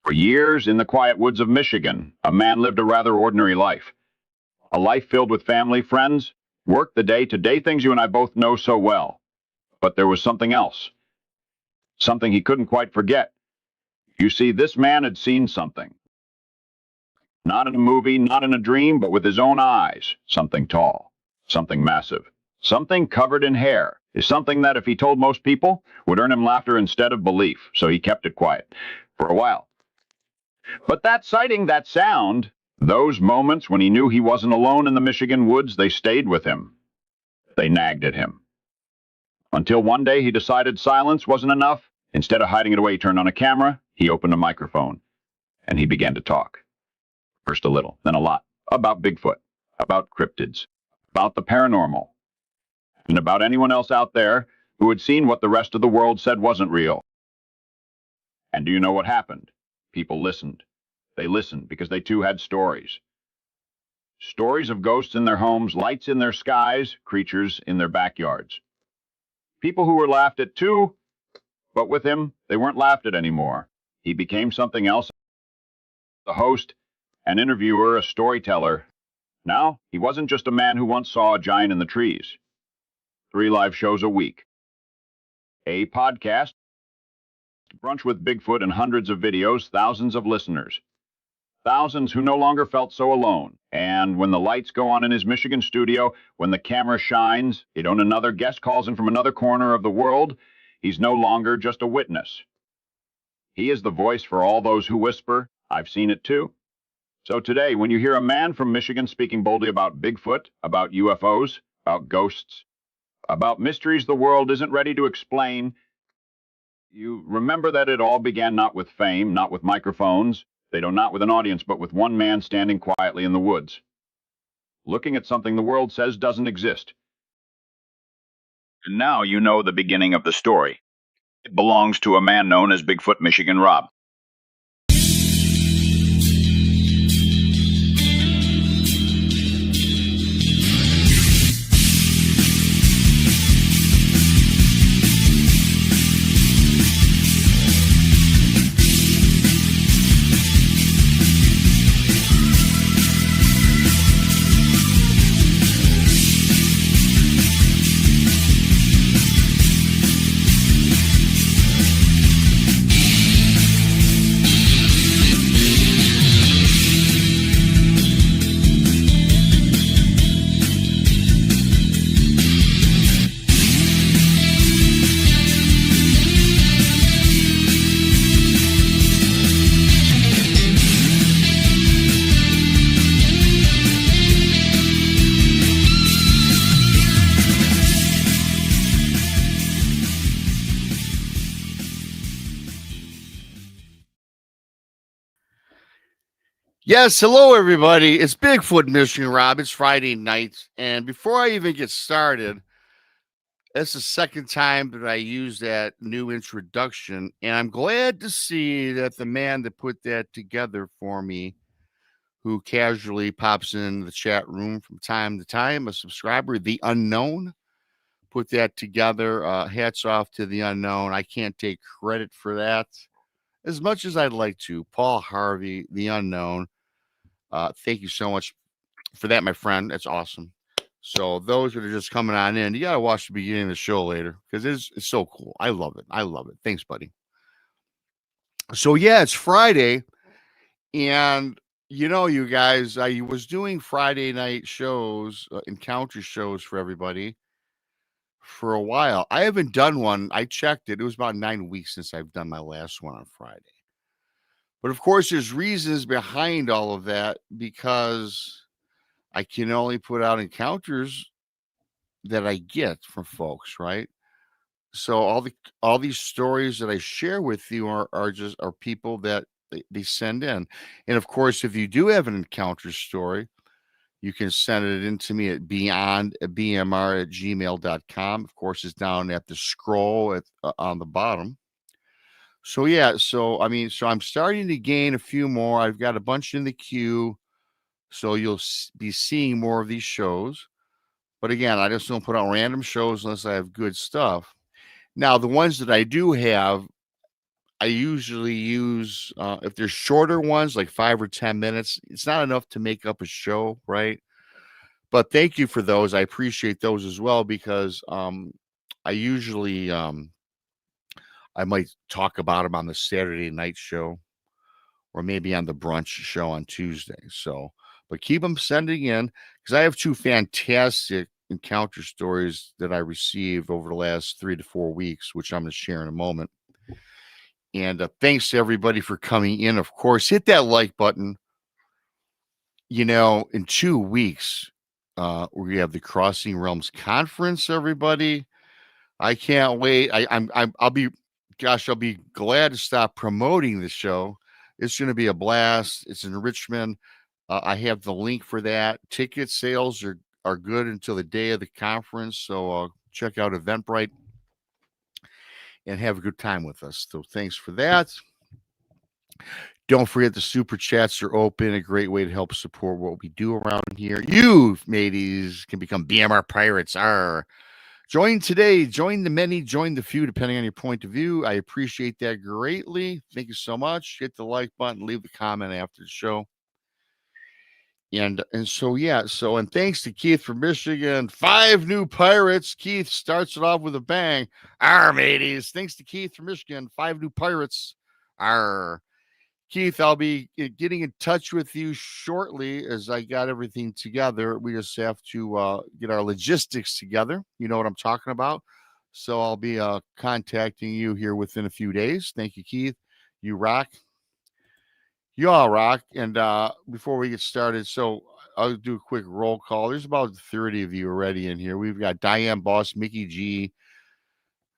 For years, in the quiet woods of Michigan, a man lived a rather ordinary life. A life filled with family, friends, work, the day-to-day things you and I both know so well. But there was something else. Something he couldn't quite forget. You see, this man had seen something. Not in a movie, not in a dream, but with his own eyes. Something tall, something massive, something covered in hair. Is something that, if he told most people, would earn him laughter instead of belief. So he kept it quiet for a while. But that sighting, that sound, those moments when he knew he wasn't alone in the Michigan woods, they stayed with him. They nagged at him. Until one day he decided silence wasn't enough. Instead of hiding it away, he turned on a camera, he opened a microphone, and he began to talk. First a little, then a lot, about Bigfoot, about cryptids, about the paranormal, and about anyone else out there who had seen what the rest of the world said wasn't real. And do you know what happened? People listened. They listened because they too had stories. Stories of ghosts in their homes, lights in their skies, creatures in their backyards. People who were laughed at too, but with him, they weren't laughed at anymore. He became something else. A host, an interviewer, a storyteller. Now, he wasn't just a man who once saw a giant in the trees. 3 live shows a week. A podcast, Brunch with Bigfoot, and hundreds of videos, thousands of listeners. Thousands who no longer felt so alone. And when the lights go on in his Michigan studio, when the camera shines, another guest calls in from another corner of the world, he's no longer just a witness. He is the voice for all those who whisper, "I've seen it too." So today, when you hear a man from Michigan speaking boldly about Bigfoot, about UFOs, about ghosts, about mysteries the world isn't ready to explain, you remember that it all began not with fame, not with microphones, not with an audience, but with one man standing quietly in the woods, looking at something the world says doesn't exist. And now you know the beginning of the story. It belongs to a man known as Bigfoot Michigan Rob. Yes, hello everybody. It's Bigfoot Michigan Rob. It's Friday night, and before I even get started, that's the second time that I use that new introduction, and I'm glad to see that the man that put that together for me, who casually pops in the chat room from time to time, a subscriber, the Unknown, put that together. Hats off to the Unknown. I can't take credit for that as much as I'd like to. Paul Harvey, the Unknown. Thank you so much for that, my friend. That's awesome. So those that are just coming on in, you got to watch the beginning of the show later because it's so cool. I love it. I love it. Thanks, buddy. So, yeah, it's Friday. And, you guys, I was doing Friday night shows, encounter shows for everybody for a while. I haven't done one. I checked it. It was about 9 weeks since I've done my last one on Friday. But of course, there's reasons behind all of that because I can only put out encounters that I get from folks, right? So all these stories that I share with you are people that they send in. And of course, if you do have an encounter story, you can send it in to me at bmr@gmail.com. Of course, it's down at the scroll on the bottom. So, yeah, so I'm starting to gain a few more. I've got a bunch in the queue, so you'll be seeing more of these shows. But again, I just don't put out random shows unless I have good stuff. Now, the ones that I do have, I usually use, if there's shorter ones, like 5 or 10 minutes, it's not enough to make up a show, right? But thank you for those. I appreciate those as well because I usually I might talk about them on the Saturday night show or maybe on the brunch show on Tuesday. So, but keep them sending in because I have 2 fantastic encounter stories that I received over the last 3 to 4 weeks, which I'm going to share in a moment. And thanks to everybody for coming in. Of course, hit that like button. You know, in 2 weeks, we have the Crossing Realms Conference, everybody. I can't wait. I'll be, gosh, I'll be glad to stop promoting the show. It's going to be a blast. It's in Richmond. I have the link for that. Ticket sales are good until the day of the conference. So check out Eventbrite and have a good time with us. So thanks for that. Don't forget the super chats are open. A great way to help support what we do around here. You, mateys, can become BMR Pirates. Join today, join the many, join the few, depending on your point of view. I appreciate that greatly. Thank you so much. Hit the like button, leave the comment after the show. And so, yeah, and thanks to Keith from Michigan. 5 new pirates. Keith starts it off with a bang. Mateys. Thanks to Keith from Michigan. 5 new pirates. Keith, I'll be getting in touch with you shortly as I got everything together. We just have to get our logistics together. You know what I'm talking about. So I'll be contacting you here within a few days. Thank you, Keith. You rock. You all rock. And before we get started, so I'll do a quick roll call. There's about 30 of you already in here. We've got Diane Boss, Mickey G,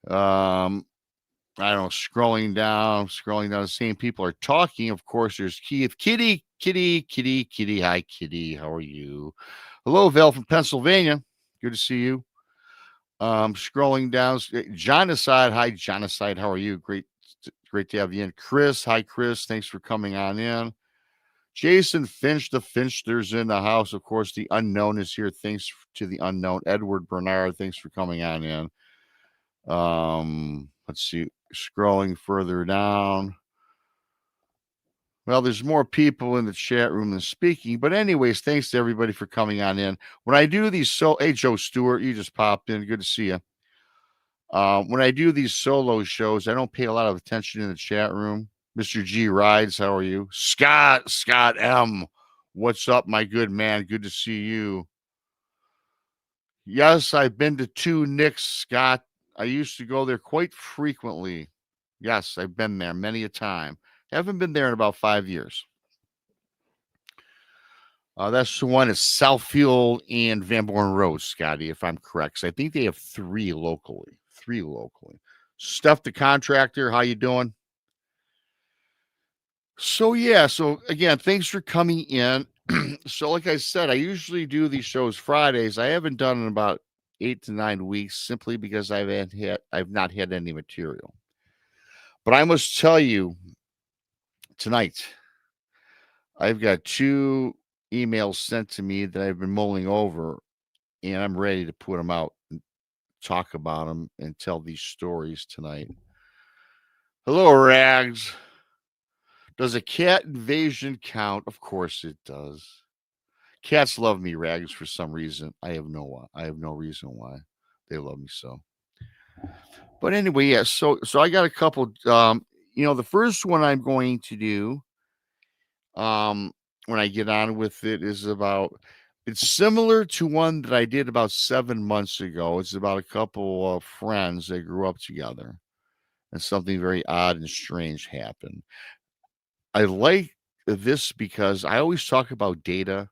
I don't know, scrolling down, the same people are talking. Of course, there's Keith, Kitty. Hi, Kitty. How are you? Hello, Val from Pennsylvania. Good to see you. Scrolling down, Genocide. Hi, Genocide. How are you? Great to have you in. Chris. Hi, Chris. Thanks for coming on in. Jason Finch, the Finchsters in the house. Of course, the unknown is here. Thanks to the unknown. Edward Bernard, thanks for coming on in. Let's see, scrolling further down. Well, there's more people in the chat room than speaking, but anyways, thanks to everybody for coming on in. When I do these hey, Joe Stewart, you just popped in. Good to see you. When I do these solo shows, I don't pay a lot of attention in the chat room. Mr. G Rides, how are you? Scott M, what's up, my good man? Good to see you. Yes, I've been to 2 Nicks, Scott. I used to go there quite frequently. Yes, I've been there many a time. Haven't been there in about 5 years. That's the one at Southfield and Van Born Road, Scotty, if I'm correct. So I think they have 3 locally. Stuff the Contractor, how you doing? So, yeah. So, again, thanks for coming in. So, like I said, I usually do these shows Fridays. I haven't done in about 8 to 9 weeks simply because I've not had any material. But I must tell you, tonight, I've got 2 emails sent to me that I've been mulling over, and I'm ready to put them out and talk about them and tell these stories tonight. Hello, Rags. Does a cat invasion count? Of course it does. Cats love me, Rags, for some reason. I have no reason why they love me so. But anyway, yeah. So I got a couple. The first one I'm going to do, when I get on with it, is about. It's similar to one that I did about 7 months ago. It's about a couple of friends that grew up together, and something very odd and strange happened. I like this because I always talk about data.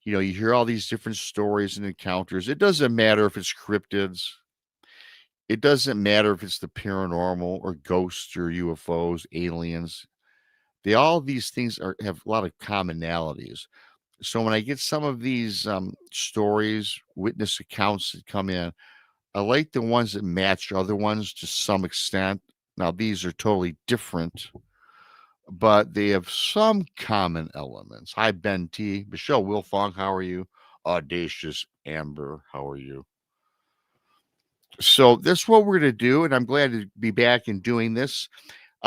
You hear all these different stories and encounters. It doesn't matter if it's cryptids. It doesn't matter if it's the paranormal or ghosts or UFOs, aliens. All these things have a lot of commonalities. So when I get some of these stories, witness accounts that come in, I like the ones that match other ones to some extent. Now, these are totally different, but they have some common elements. Hi, Ben T. Michelle Wilfong, how are you? Audacious Amber, how are you? So that's what we're going to do, and I'm glad to be back and doing this.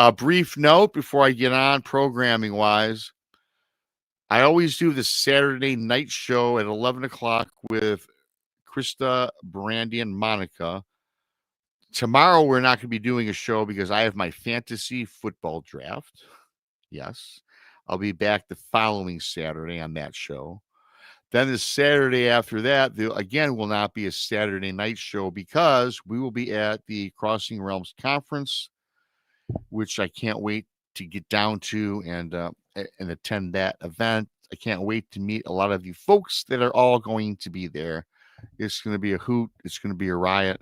A brief note before I get on programming wise. I always do the Saturday night show at 11 o'clock with Krista, Brandy, and Monica. Tomorrow, we're not going to be doing a show because I have my fantasy football draft. Yes. I'll be back the following Saturday on that show. Then the Saturday after that, there again will not be a Saturday night show because we will be at the Crossing Realms Conference, which I can't wait to get down to and attend that event. I can't wait to meet a lot of you folks that are all going to be there. It's going to be a hoot. It's going to be a riot,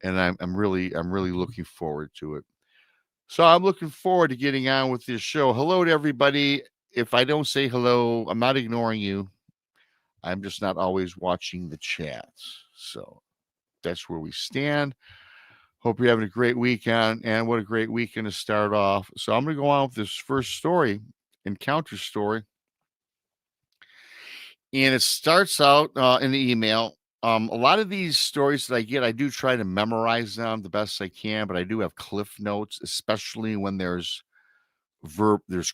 and I'm really looking forward to it. So I'm looking forward to getting on with this show. Hello to everybody. If I don't say hello, I'm not ignoring you. I'm just not always watching the chats. So that's where we stand. Hope you're having a great weekend, and what a great weekend to start off. So I'm going to go on with this first story, encounter story. And it starts out in the email. A lot of these stories that I get, I do try to memorize them the best I can, but I do have cliff notes, especially when there's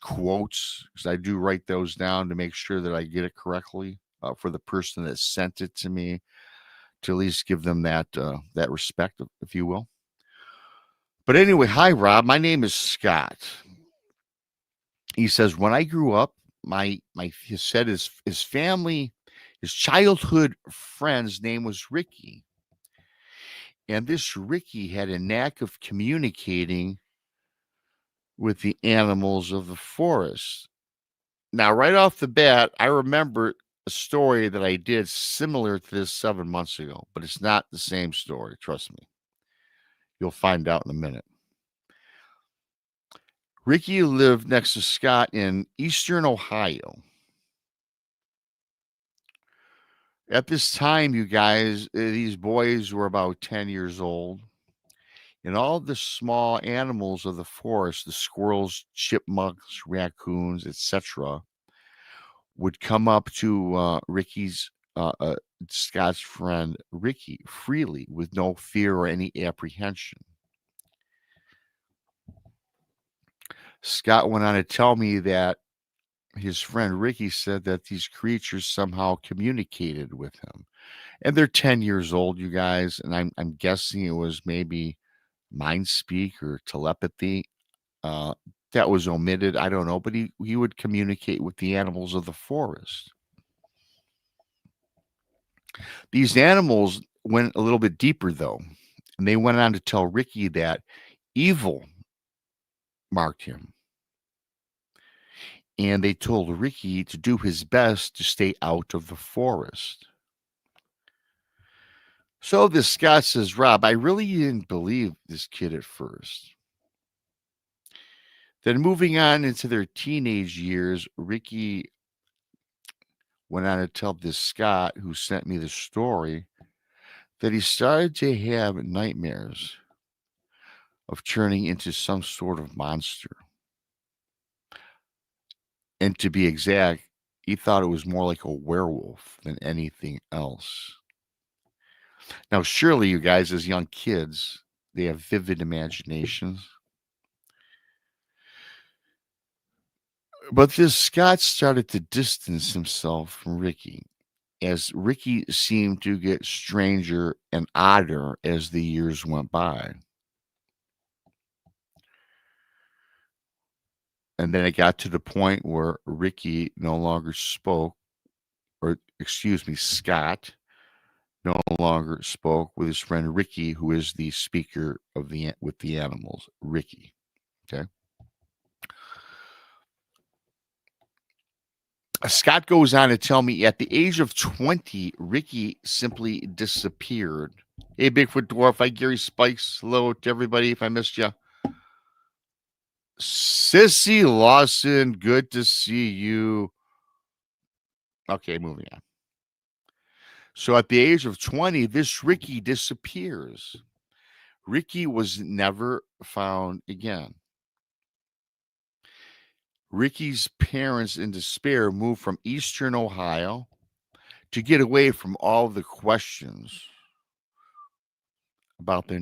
quotes, because I do write those down to make sure that I get it correctly for the person that sent it to me, to at least give them that respect, if you will. But anyway, hi, Rob. My name is Scott. He says, when I grew up, he said his family, his childhood friend's name was Ricky. And this Ricky had a knack of communicating with the animals of the forest. Now, right off the bat, I remember a story that I did similar to this 7 months ago, but it's not the same story. Trust me. You'll find out in a minute. Ricky lived next to Scott in eastern Ohio. At this time, you guys, these boys were about 10 years old. And all the small animals of the forest, the squirrels, chipmunks, raccoons, etc., would come up to Scott's friend Ricky freely with no fear or any apprehension. Scott went on to tell me that his friend Ricky said that these creatures somehow communicated with him. And they're 10 years old, you guys, and I'm guessing it was maybe mind speak or telepathy. That was omitted. I don't know, but he would communicate with the animals of the forest. These animals went a little bit deeper, though, and they went on to tell Ricky that evil marked him. And they told Ricky to do his best to stay out of the forest. So this Scott says, Rob, I really didn't believe this kid at first. Then moving on into their teenage years, Ricky went on to tell this Scott, who sent me the story, that he started to have nightmares of turning into some sort of monster. And to be exact, he thought it was more like a werewolf than anything else. Now, surely you guys, as young kids, they have vivid imaginations. But this Scott started to distance himself from Ricky, as Ricky seemed to get stranger and odder as the years went by. And then it got to the point where Ricky no longer spoke, or excuse me, Scott no longer spoke with his friend Ricky, who is the speaker of with the animals, Ricky. Okay. Scott goes on to tell me at the age of 20, Ricky simply disappeared. Hey, Bigfoot Dwarf. Hi, Gary Spikes. Hello to everybody if I missed you. Sissy Lawson, good to see you. Okay, moving on. So at the age of 20, this Ricky disappears. Ricky was never found again. Ricky's parents, in despair, moved from eastern Ohio to get away from all the questions about their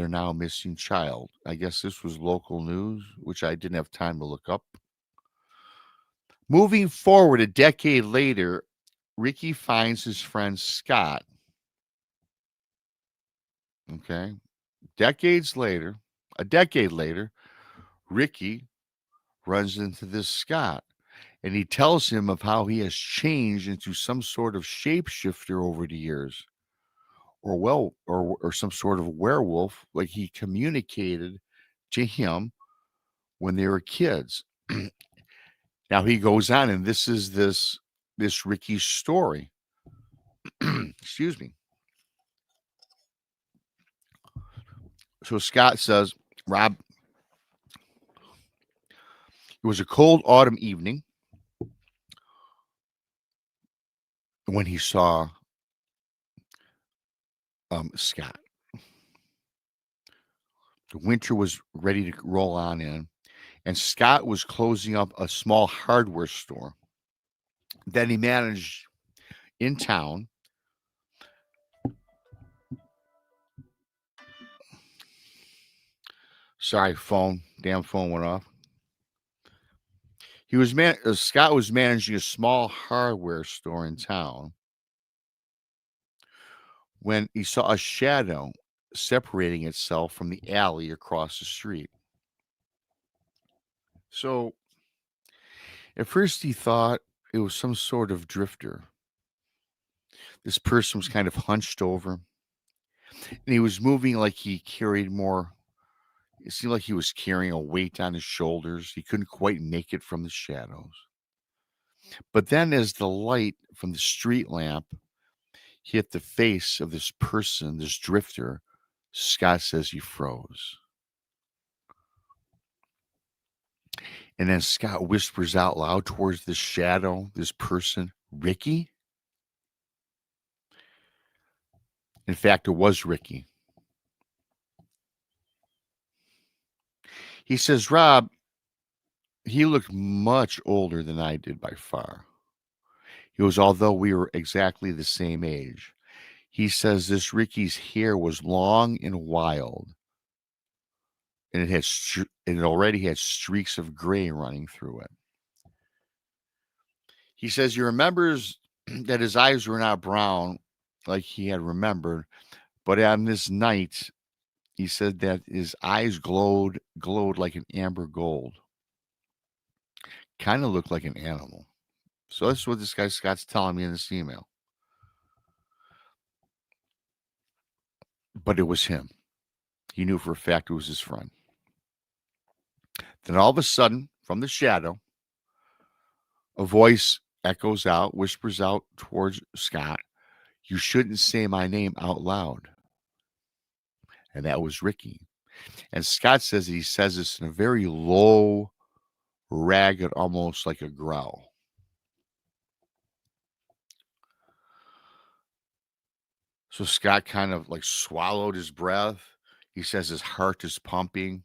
now missing child. I guess this was local news, which I didn't have time to look up. Moving forward, a decade later, Ricky finds his friend Scott. Okay. A decade later, Ricky runs into this Scott, and he tells him of how he has changed into some sort of shapeshifter over the years, or some sort of werewolf, like he communicated to him when they were kids. Now he goes on, and this is this Ricky's story. Excuse me. So Scott says, Rob, it was a cold autumn evening when he saw Scott. The winter was ready to roll on in, and Scott was closing up a small hardware store that he managed in town. Sorry, damn phone went off. Scott was managing a small hardware store in town when he saw a shadow separating itself from the alley across the street. So at first he thought it was some sort of drifter. This person was kind of hunched over, and he was moving like he carried more. It seemed like he was carrying a weight on his shoulders. He couldn't quite make it from the shadows. But then, as the light from the street lamp hit the face of this person, this drifter, Scott says he froze. And then Scott whispers out loud towards this shadow, this person, Ricky? In fact, it was Ricky. He says, Rob, he looked much older than I did by far. He goes, although we were exactly the same age. He says this Ricky's hair was long and wild, and it already had streaks of gray running through it. He says he remembers that his eyes were not brown like he had remembered, but on this night, he said that his eyes glowed like an amber gold. Kind of looked like an animal. So that's what this guy Scott's telling me in this email. But it was him. He knew for a fact it was his friend. Then all of a sudden, from the shadow, a voice echoes out, whispers out towards Scott, you shouldn't say my name out loud. And that was Ricky. And Scott says that he says this in a very low, ragged, almost like a growl. So Scott kind of like swallowed his breath. He says his heart is pumping.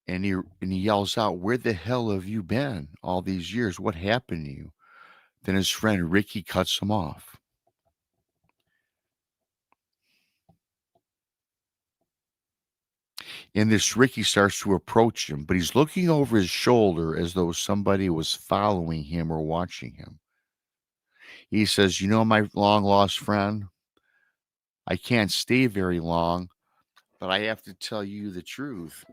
And he yells out, where the hell have you been all these years? What happened to you? Then his friend Ricky cuts him off. And this Ricky starts to approach him, but he's looking over his shoulder as though somebody was following him or watching him. He says, you know, my long lost friend, I can't stay very long, but I have to tell you the truth.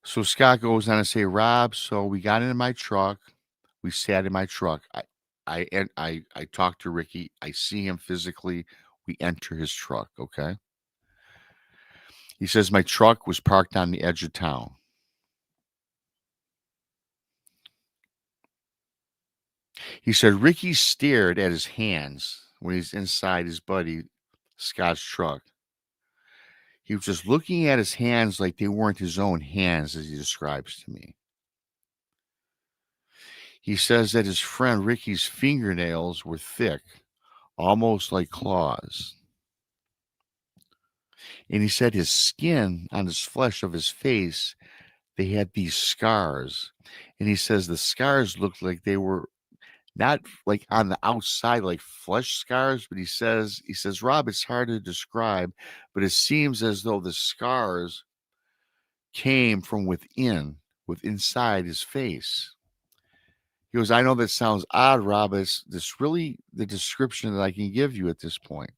So Scott goes on to say, Rob, so we got into my truck. We sat in my truck. I talked to Ricky. I see him physically. We enter his truck, okay? He says, my truck was parked on the edge of town. He said, Ricky stared at his hands when he's inside his buddy Scott's truck. He was just looking at his hands like they weren't his own hands, as he describes to me. He says that his friend Ricky's fingernails were thick, almost like claws. And he said his skin on his flesh of his face, they had these scars. And he says the scars looked like they were not like on the outside, like flesh scars, but he says, Rob, it's hard to describe, but it seems as though the scars came from inside his face. He goes, I know that sounds odd, Rob. It's this really the description that I can give you at this point.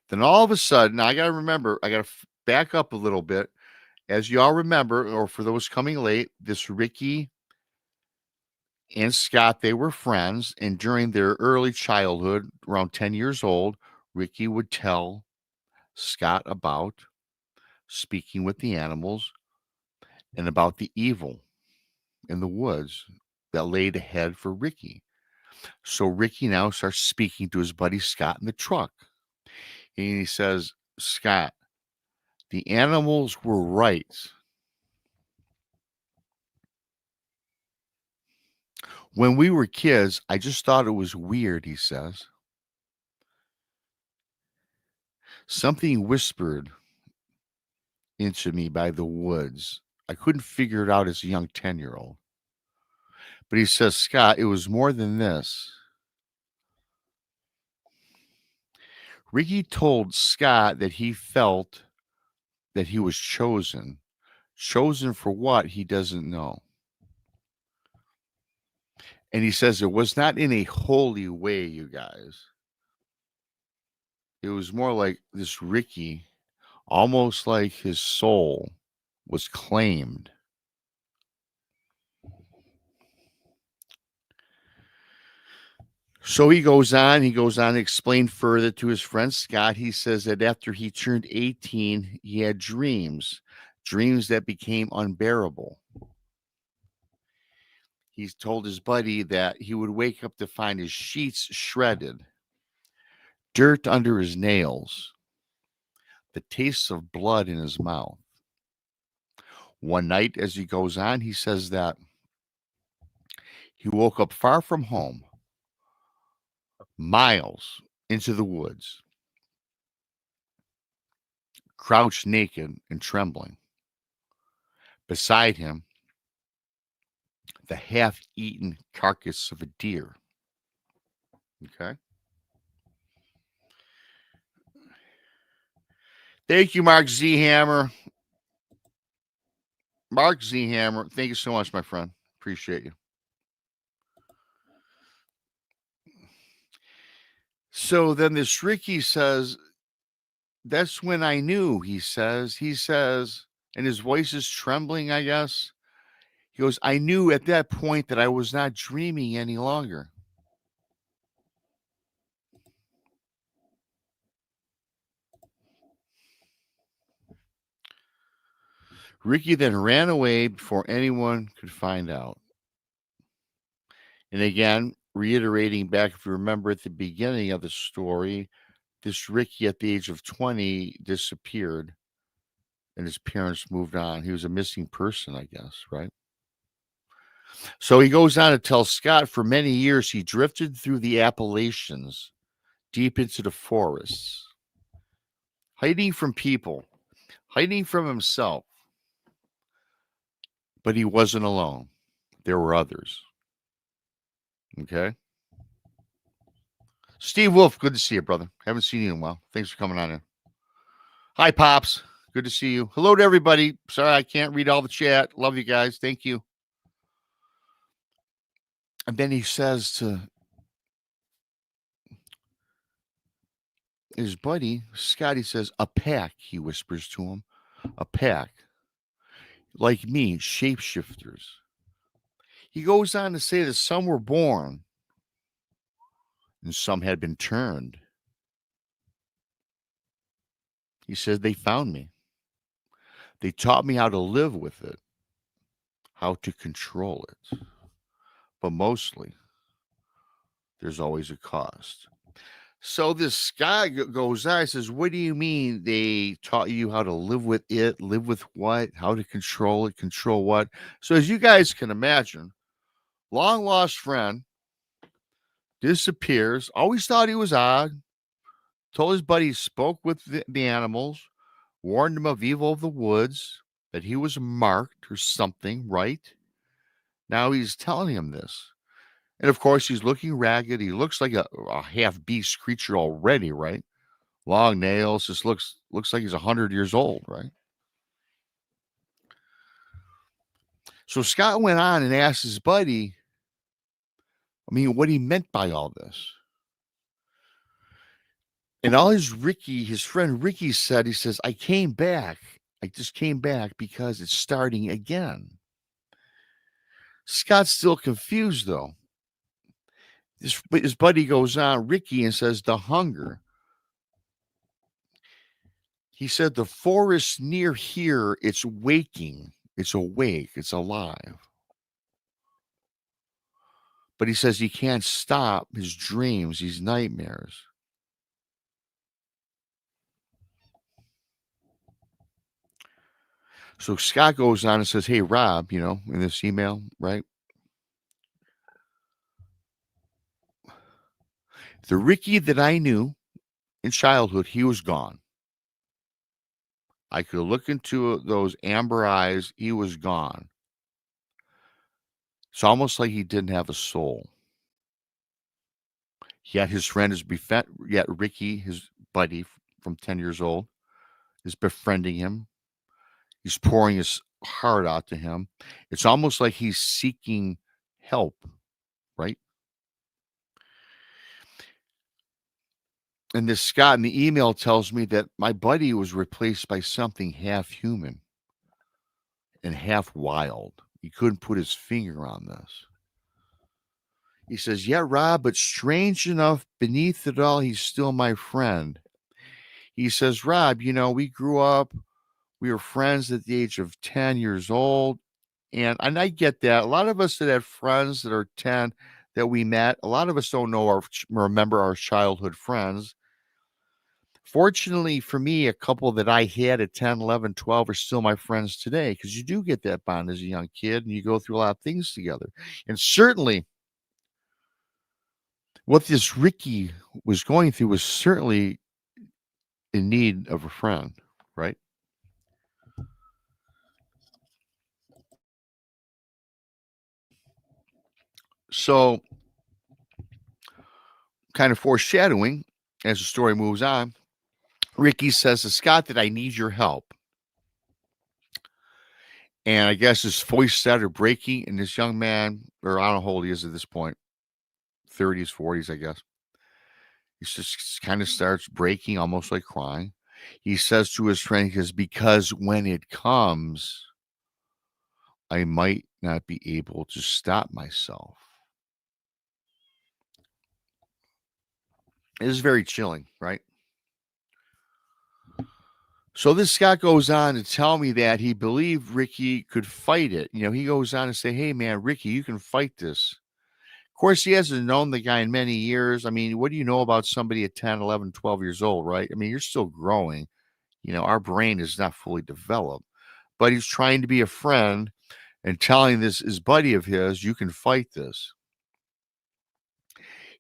Then all of a sudden, I got to remember, I got to back up a little bit. As you all remember, or for those coming late, this Ricky and Scott, they were friends. And during their early childhood, around 10 years old, Ricky would tell Scott about speaking with the animals and about the evil in the woods that laid ahead for Ricky. So Ricky now starts speaking to his buddy Scott in the truck. And he says, Scott, the animals were right. When we were kids, I just thought it was weird, he says. Something whispered into me by the woods. I couldn't figure it out as a young 10-year-old. But he says, Scott, it was more than this. Ricky told Scott that he felt that he was chosen. Chosen for what, he doesn't know. And he says it was not in a holy way, you guys. It was more like this Ricky, almost like his soul was claimed. So he goes on to explain further to his friend Scott. He says that after he turned 18, he had dreams that became unbearable. He's told his buddy that he would wake up to find his sheets shredded, dirt under his nails, the taste of blood in his mouth. One night, as he goes on, he says that he woke up far from home, miles into the woods, crouched naked and trembling. Beside him, the half-eaten carcass of a deer. Okay. Thank you, Mark Z. Hammer. Mark Z. Hammer, thank you so much, my friend. Appreciate you. So then this Ricky says, that's when I knew, he says, and his voice is trembling, I guess. He goes, I knew at that point that I was not dreaming any longer. Ricky then ran away before anyone could find out. And again, reiterating back, if you remember at the beginning of the story, this Ricky at the age of 20 disappeared and his parents moved on. He was a missing person, I guess, right? So he goes on to tell Scott for many years he drifted through the Appalachians, deep into the forests, hiding from people, hiding from himself. But he wasn't alone. There were others. Okay. Steve Wolf, good to see you, brother. Haven't seen you in a while. Thanks for coming on in. Hi, Pops. Good to see you. Hello to everybody. Sorry I can't read all the chat. Love you guys. Thank you. And then he says to his buddy, Scott, he says, a pack, he whispers to him. A pack. Like me, shapeshifters. He goes on to say that some were born and some had been turned. He says they found me. They taught me how to live with it, how to control it. But mostly, there's always a cost. So this guy goes on, says, what do you mean they taught you how to live with it, live with what, how to control it, control what? So as you guys can imagine, long lost friend disappears, always thought he was odd, told his buddy he spoke with the animals, warned him of evil of the woods, that he was marked or something, right? Now he's telling him this. And of course, he's looking ragged. He looks like a half beast creature already, right? Long nails. Just looks like he's 100 years old, right? So Scott went on and asked his buddy, what he meant by all this. And all his friend Ricky said, he says, I came back. I just came back because it's starting again. Scott's still confused, though. His buddy goes on, Ricky, and says, the hunger. He said, the forest near here, it's waking. It's awake. It's alive. But he says he can't stop his dreams, these nightmares. So Scott goes on and says, hey, Rob, in this email, right? The Ricky that I knew in childhood, he was gone. I could look into those amber eyes. He was gone. It's almost like he didn't have a soul. Yet his friend is yet Ricky, his buddy from 10 years old, is befriending him. He's pouring his heart out to him. It's almost like he's seeking help, right? And this Scott in the email tells me that my buddy was replaced by something half human and half wild. He couldn't put his finger on this. He says, yeah, Rob, but strange enough, beneath it all, he's still my friend. He says, Rob, we grew up, we were friends at the age of 10 years old. And I get that. A lot of us that have friends that are 10 that we met, a lot of us don't remember our childhood friends. Fortunately for me, a couple that I had at 10, 11, 12 are still my friends today, because you do get that bond as a young kid and you go through a lot of things together. And certainly what this Ricky was going through was certainly in need of a friend, right? So, kind of foreshadowing as the story moves on, Ricky says to Scott that I need your help. And I guess his voice started breaking, and this young man, or I don't know how old he is at this point, 30s, 40s, I guess. He just kind of starts breaking, almost like crying. He says to his friend, he says, because when it comes, I might not be able to stop myself. It is very chilling, right? So this Scott goes on to tell me that he believed Ricky could fight it. He goes on to say, hey, man, Ricky, you can fight this. Of course, he hasn't known the guy in many years. What do you know about somebody at 10, 11, 12 years old, right? You're still growing. Our brain is not fully developed. But he's trying to be a friend and telling his buddy of his, you can fight this.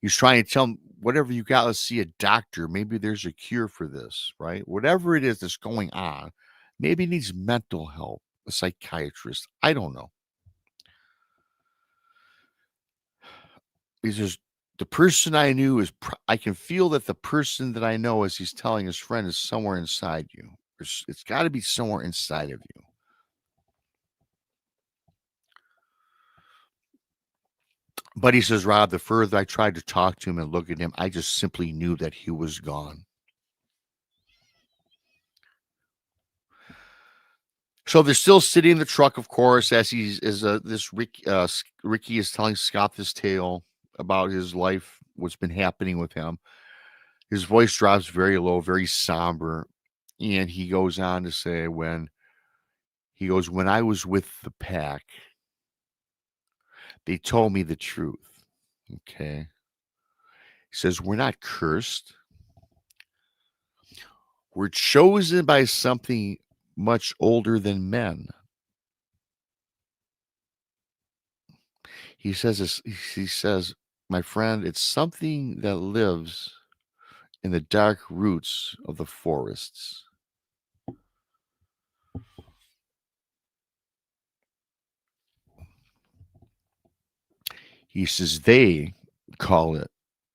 He's trying to tell him, whatever you got, let's see a doctor. Maybe there's a cure for this, right? Whatever it is that's going on, maybe he needs mental help, a psychiatrist. I don't know. He says, the person I knew is, I can feel that the person that I know, as he's telling his friend, is somewhere inside you. It's got to be somewhere inside of you. But he says, Rob, the further I tried to talk to him and look at him, I just simply knew that he was gone. So they're still sitting in the truck, of course, as Ricky is telling Scott this tale about his life, what's been happening with him. His voice drops very low, very somber, and he goes on to say, when I was with the pack, they told me the truth. Okay. He says, we're not cursed. We're chosen by something much older than men. He says, my friend, it's something that lives in the dark roots of the forests. He says they call it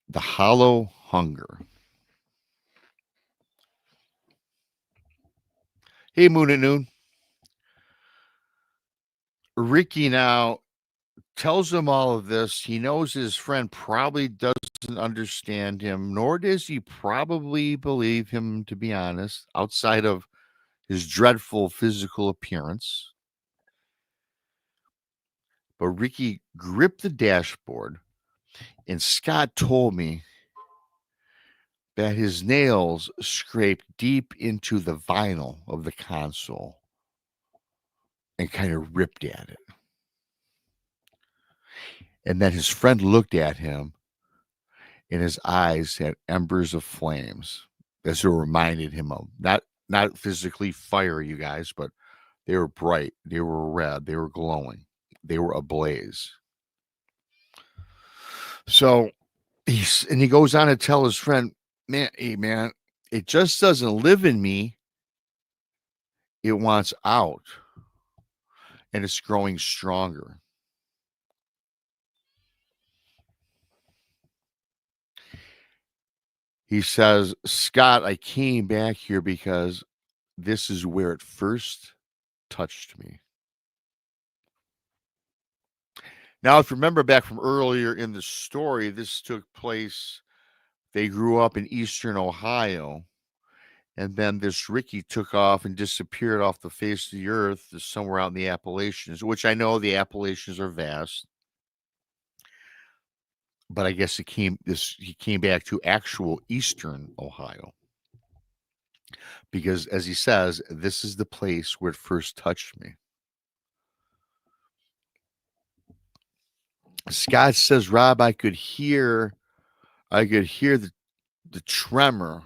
the hollow hunger. Hey, Moon at Noon. Ricky now tells him all of this. He knows his friend probably doesn't understand him, nor does he probably believe him, to be honest, outside of his dreadful physical appearance. But Ricky gripped the dashboard, and Scott told me that his nails scraped deep into the vinyl of the console and kind of ripped at it. And then his friend looked at him, and his eyes had embers of flames. That's what it reminded him of. Not physically fire, you guys, but they were bright, they were red, they were glowing, they were ablaze. So he goes on to tell his friend, hey man, it just doesn't live in me. It wants out, and it's growing stronger. He says, Scott, I came back here because this is where it first touched me. Now, if you remember back from earlier in the story, this took place, they grew up in eastern Ohio, and then this Ricky took off and disappeared off the face of the earth somewhere out in the Appalachians, which I know the Appalachians are vast. But I guess he came back to actual eastern Ohio. Because as he says, this is the place where it first touched me. Scott says, Rob, I could hear the tremor,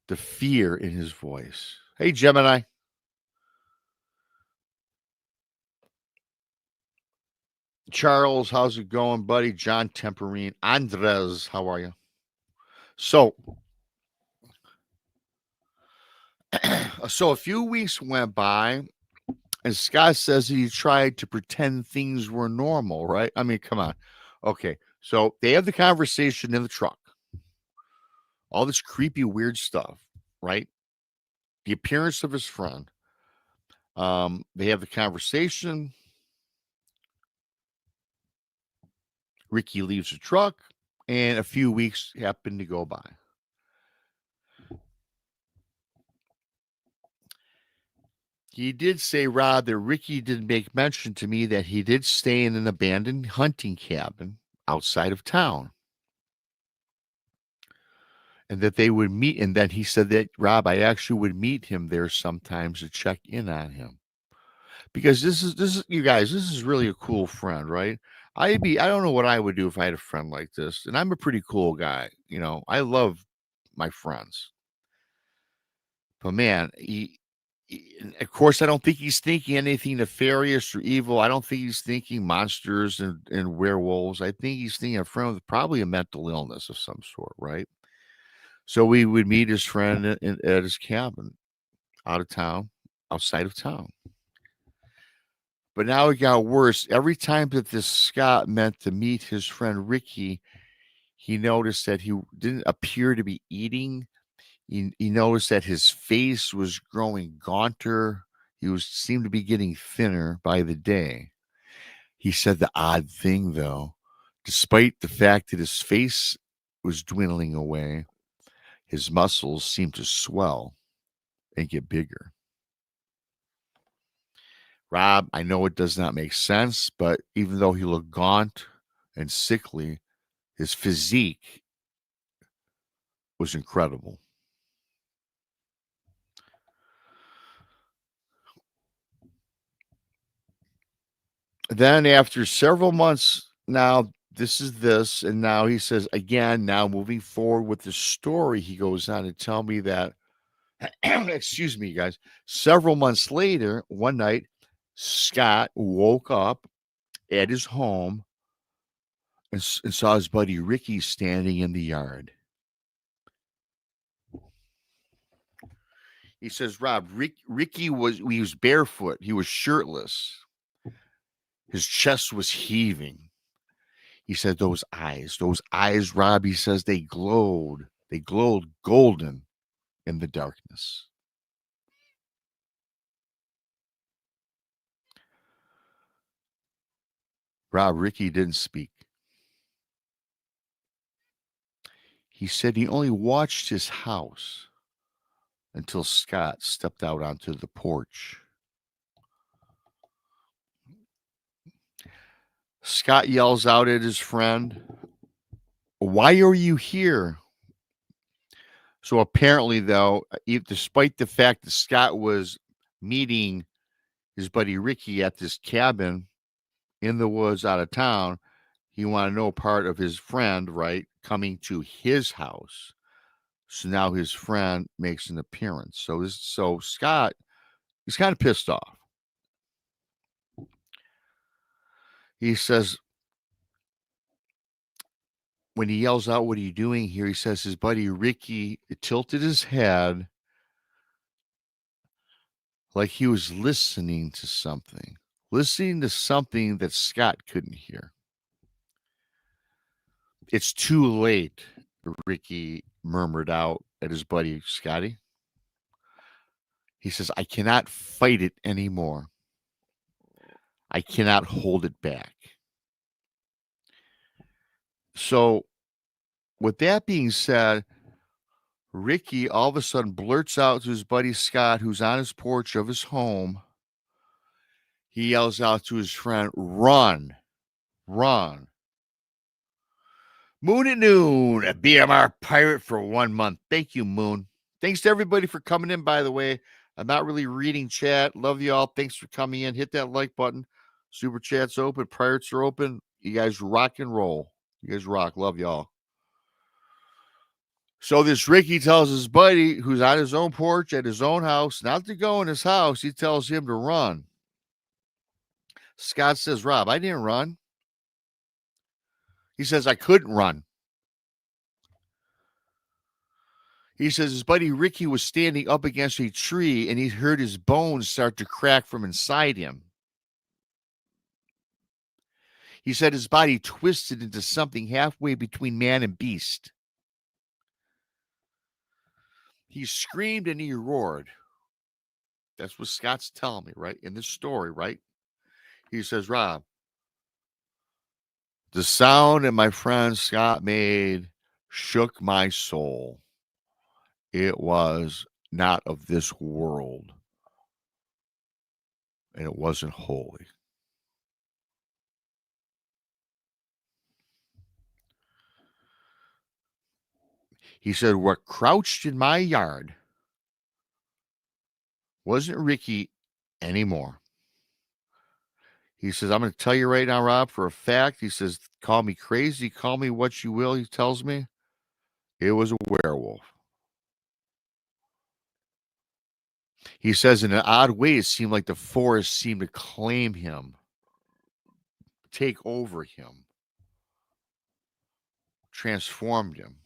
the fear in his voice. Hey, Gemini. Charles, how's it going, buddy? John Temperine. Andres, how are you? So a few weeks went by, and Scott says that he tried to pretend things were normal, right? I mean, come on. Okay, so they have the conversation in the truck. All this creepy, weird stuff, right? The appearance of his friend. They have the conversation. Ricky leaves the truck, and a few weeks happen to go by. He did say, Rob, that Ricky did make mention to me that he did stay in an abandoned hunting cabin outside of town. And that they would meet. And then he said that, Rob, I actually would meet him there sometimes to check in on him. Because this is you guys, this is really a cool friend, right? I don't know what I would do if I had a friend like this. And I'm a pretty cool guy. You know, I love my friends. But man, of course, I don't think he's thinking anything nefarious or evil. I don't think he's thinking monsters and werewolves. I think he's thinking a friend with probably a mental illness of some sort, right? So we would meet his friend at his cabin out of town, outside of town. But now it got worse. Every time that this Scott meant to meet his friend Ricky, he noticed that he didn't appear to be eating. He noticed that his face was growing gaunter. He seemed to be getting thinner by the day. He said the odd thing, though, despite the fact that his face was dwindling away, his muscles seemed to swell and get bigger. Rob, I know it does not make sense, but even though he looked gaunt and sickly, his physique was incredible. Then after several months, now and now he says, again, now moving forward with the story, he goes on to tell me that, excuse me, guys, several months later, one night, Scott woke up at his home and saw his buddy Ricky standing in the yard. He says, Rob, Ricky was barefoot. He was shirtless. His chest was heaving. He said those eyes, Rob, he says they glowed golden in the darkness. Rob, Ricky didn't speak. He said he only watched his house until Scott stepped out onto the porch. Scott yells out at his friend, "Why are you here?" So apparently, though, despite the fact that Scott was meeting his buddy Ricky at this cabin in the woods out of town, he wanted no part of his friend, right, coming to his house. So now his friend makes an appearance. So Scott, he's kind of pissed off. He says, when he yells out, "What are you doing here?" He says his buddy Ricky tilted his head like he was listening to something that Scott couldn't hear. "It's too late," Ricky murmured out at his buddy Scotty. He says, "I cannot fight it anymore. I cannot hold it back." So, with that being said, Ricky all of a sudden blurts out to his buddy Scott, who's on his porch of his home. He yells out to his friend, "Run, run." Moon at Noon, a BMR pirate for 1 month. Thank you, Moon. Thanks to everybody for coming in, by the way. I'm not really reading chat. Love you all. Thanks for coming in. Hit that like button. Super chat's open. Pirates are open. You guys rock and roll. You guys rock. Love y'all. So this Ricky tells his buddy, who's on his own porch at his own house, not to go in his house. He tells him to run. Scott says, "Rob, I didn't run." He says, "I couldn't run." He says his buddy Ricky was standing up against a tree and he heard his bones start to crack from inside him. He said his body twisted into something halfway between man and beast. He screamed and he roared. That's what Scott's telling me, right? In this story, right? He says, "Rob, the sound that my friend Scott made shook my soul. It was not of this world, and it wasn't holy." He said, "What crouched in my yard wasn't Ricky anymore." He says, "I'm going to tell you right now, Rob, for a fact." He says, "Call me crazy, call me what you will." He tells me it was a werewolf. He says, in an odd way, it seemed like the forest seemed to claim him, take over him, transformed him.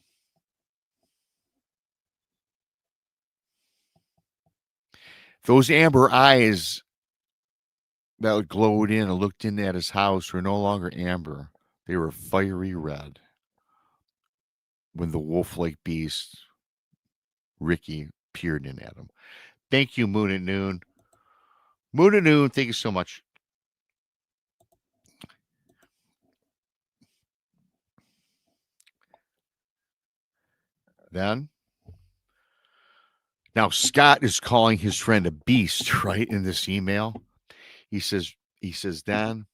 Those amber eyes that glowed in and looked in at his house were no longer amber. They were fiery red. When the wolf-like beast, Ricky, peered in at him. Thank you, Moon at Noon. Moon at Noon, thank you so much. Then, now Scott is calling his friend a beast, right, in this email. He says, then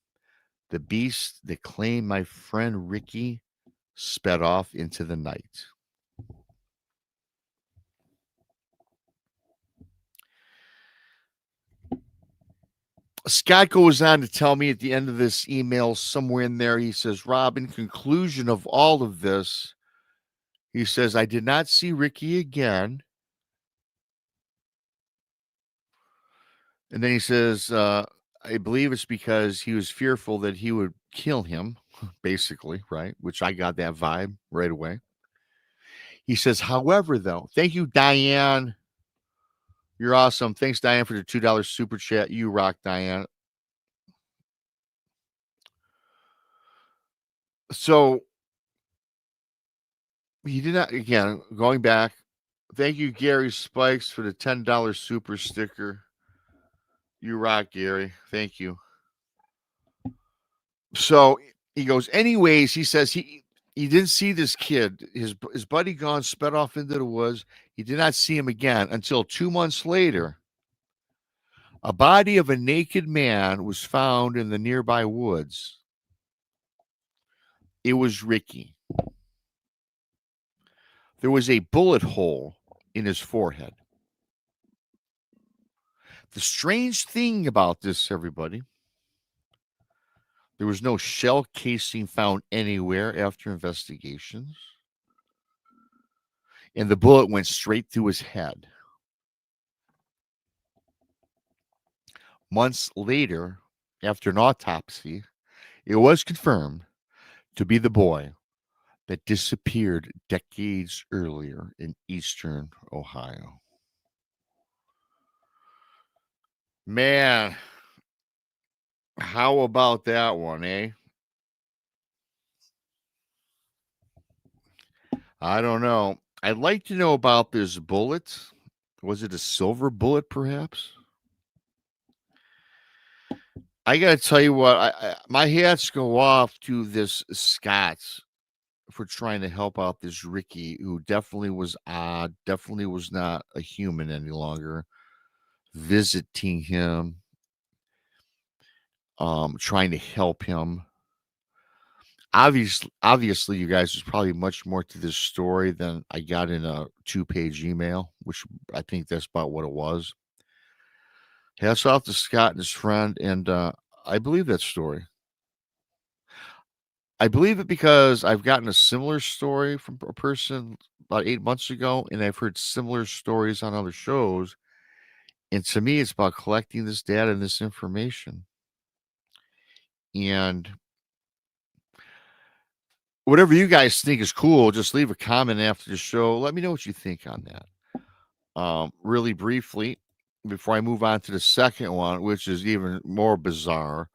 the beast that claimed my friend Ricky sped off into the night. Scott goes on to tell me at the end of this email, somewhere in there, he says, "Rob, in conclusion of all of this," he says, "I did not see Ricky again." And then he says, "I believe it's because he was fearful that he would kill him," basically, right? Which I got that vibe right away. He says, "However, though," thank you, Diane. You're awesome. Thanks, Diane, for the $2 super chat. You rock, Diane. So he did not, again, going back. Thank you, Gary Spikes, for the $10 super sticker. You rock, Gary. Thank you. So he goes, anyways, he says he didn't see this kid. His buddy gone, sped off into the woods. He did not see him again until 2 months later. A body of a naked man was found in the nearby woods. It was Ricky. There was a bullet hole in his forehead. The strange thing about this, everybody, there was no shell casing found anywhere after investigations. And the bullet went straight through his head. Months later, after an autopsy, it was confirmed to be the boy that disappeared decades earlier in eastern Ohio. Man, how about that one, eh? I don't know. I'd like to know about this bullet. Was it a silver bullet, perhaps? I got to tell you what, my hats go off to this Scott for trying to help out this Ricky, who definitely was odd, definitely was not a human any longer, visiting him, trying to help him. Obviously, you guys, there's probably much more to this story than I got in a 2-page email, which I think that's about what it was. Hats off to Scott and his friend, and I believe that story. I believe it because I've gotten a similar story from a person about 8 months ago, and I've heard similar stories on other shows. And to me, it's about collecting this data and this information. And whatever you guys think is cool, just leave a comment after the show. Let me know what you think on that. Really briefly, before I move on to the second one, which is even more bizarre.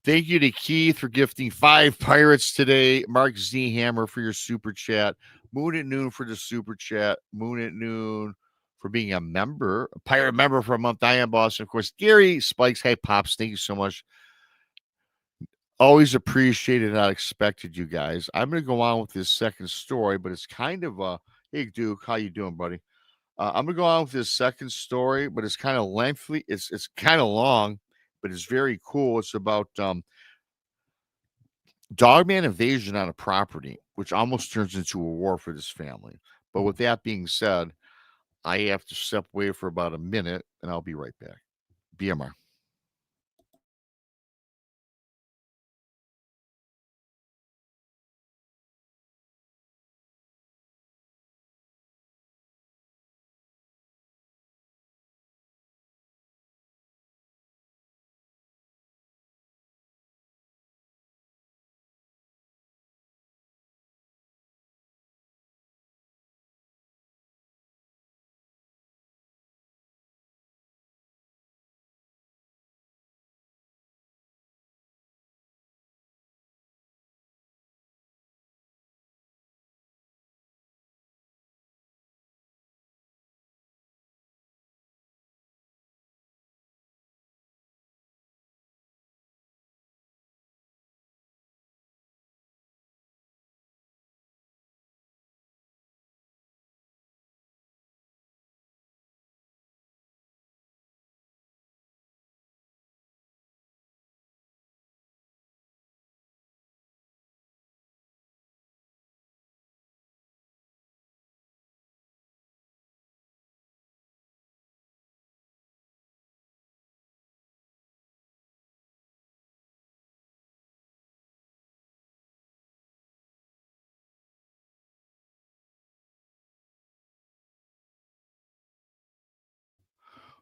Thank you to Keith for gifting 5 pirates today. Mark Z Hammer for your super chat. Moon at Noon for the super chat. Moon at Noon for being a member, a pirate member for a month. I am Boss. And of course, Gary Spikes. Hey, Pops. Thank you so much. Always appreciated, not expected, you guys. I'm going to go on with this second story, but it's kind of a, hey, Duke, how you doing, buddy? I'm going to go on with this second story, but it's kind of lengthy. It's kind of long, but it's very cool. It's about Dogman invasion on a property, which almost turns into a war for this family. But with that being said, I have to step away for about a minute, and I'll be right back. BMR.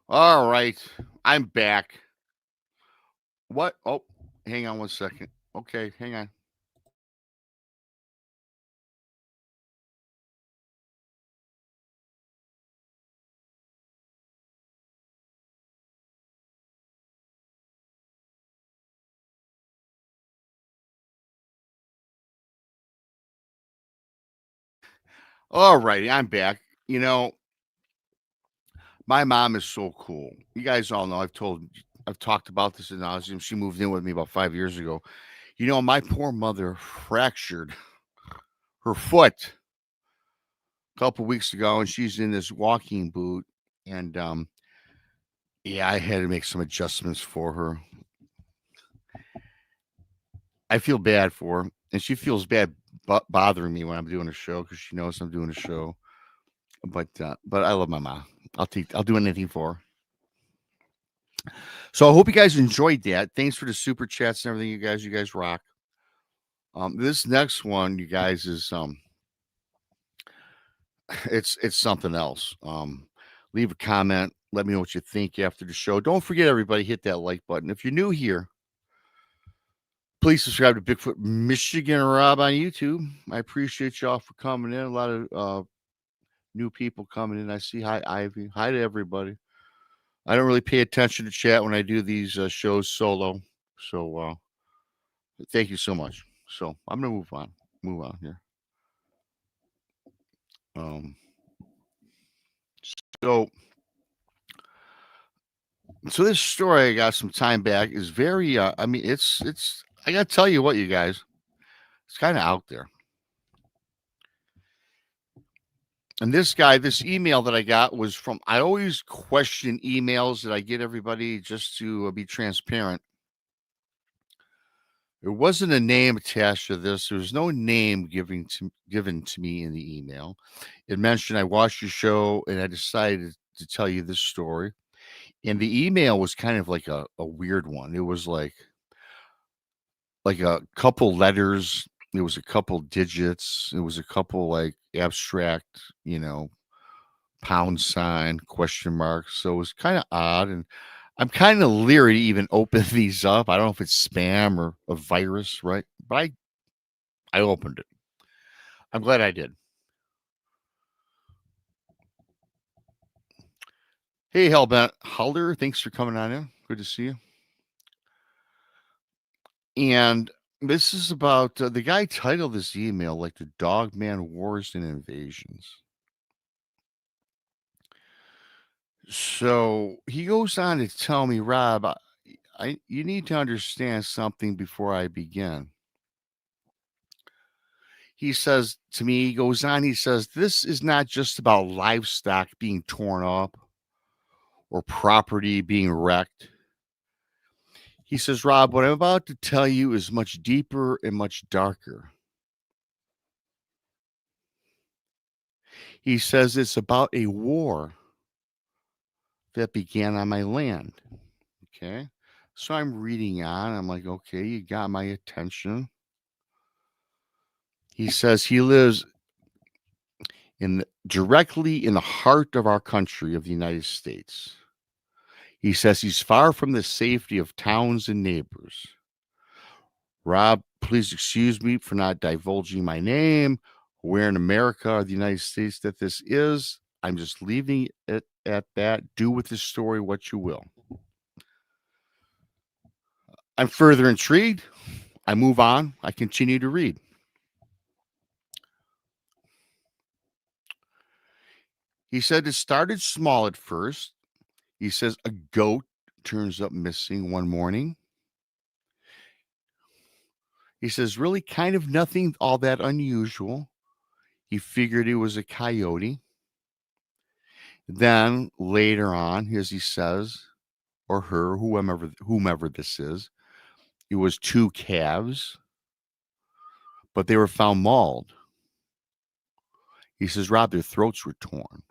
All right. I'm back. What? Oh, hang on 1 second. Okay, hang on. All righty, I'm back. My mom is so cool. You guys all know I've talked about this ad nauseam. She moved in with me about 5 years ago. My poor mother fractured her foot a couple weeks ago, and she's in this walking boot. And yeah, I had to make some adjustments for her. I feel bad for her, and she feels bad bothering me when I'm doing a show because she knows I'm doing a show. But I love my mom. I'll do anything for her. So I hope you guys enjoyed that. Thanks for the super chats and everything, you guys rock. This next one, you guys, is it's something else. Leave a comment. Let me know what you think after the show. Don't forget, everybody, hit that like button. If you're new here, please subscribe to Bigfoot Michigan Rob on YouTube. I appreciate y'all for coming in. A lot of new people coming in. I see. Hi, Ivy. Hi to everybody. I don't really pay attention to chat when I do these shows solo. So thank you so much. So I'm gonna move on here. So this story I got some time back is very. I mean, it's. I gotta tell you what, you guys, it's kind of out there. And this email that I got was from. I always question emails that I get everybody just to be transparent. There wasn't a name attached to this. There was no name given to me in the email. It mentioned I watched your show and I decided to tell you this story. And the email was kind of like a weird one. It was like a couple letters. It was a couple digits. It was a couple like abstract, pound sign, question marks. So it was kind of odd. And I'm kind of leery to even open these up. I don't know if it's spam or a virus, right? But I opened it. I'm glad I did. Hey, Hellbent Halder, thanks for coming on in. Good to see you. And this is about the guy titled this email like the Dogman Wars and Invasions. So he goes on to tell me, Rob, you need to understand something before I begin. He says to me, he goes on, he says, this is not just about livestock being torn up or property being wrecked. He says, Rob, what I'm about to tell you is much deeper and much darker. He says it's about a war that began on my land. Okay. So I'm reading on. I'm like, okay, you got my attention. He says he lives directly in the heart of our country of the United States. He says he's far from the safety of towns and neighbors. Rob, please excuse me for not divulging my name, where in America or the United States that this is. I'm just leaving it at that. Do with this story what you will. I'm further intrigued. I move on. I continue to read. He said it started small at first. He says a goat turns up missing one morning. He says really kind of nothing all that unusual. He figured it was a coyote. Then later on, as he says, or her, whomever this is, it was two calves, but they were found mauled. He says, Rob, their throats were torn.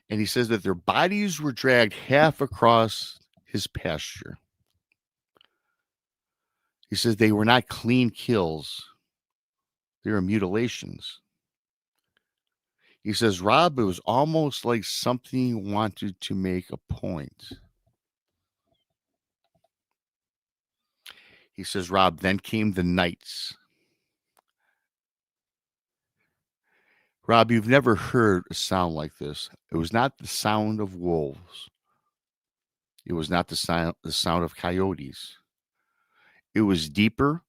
And he says that their bodies were dragged half across his pasture. He says they were not clean kills. They were mutilations. He says, Rob, it was almost like something wanted to make a point. He says, Rob, then came the nights. Rob, you've never heard a sound like this. It was not the sound of wolves. It was not the sound of coyotes. It was deeper.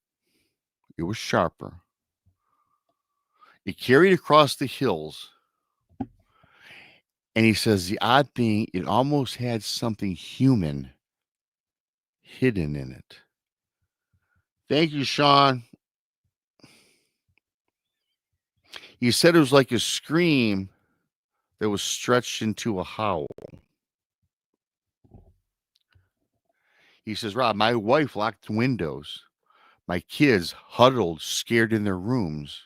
It was sharper. It carried across the hills. And he says the odd thing, it almost had something human hidden in it. Thank you, Sean. He said it was like a scream that was stretched into a howl. He says, Rob, my wife locked the windows. My kids huddled, scared in their rooms.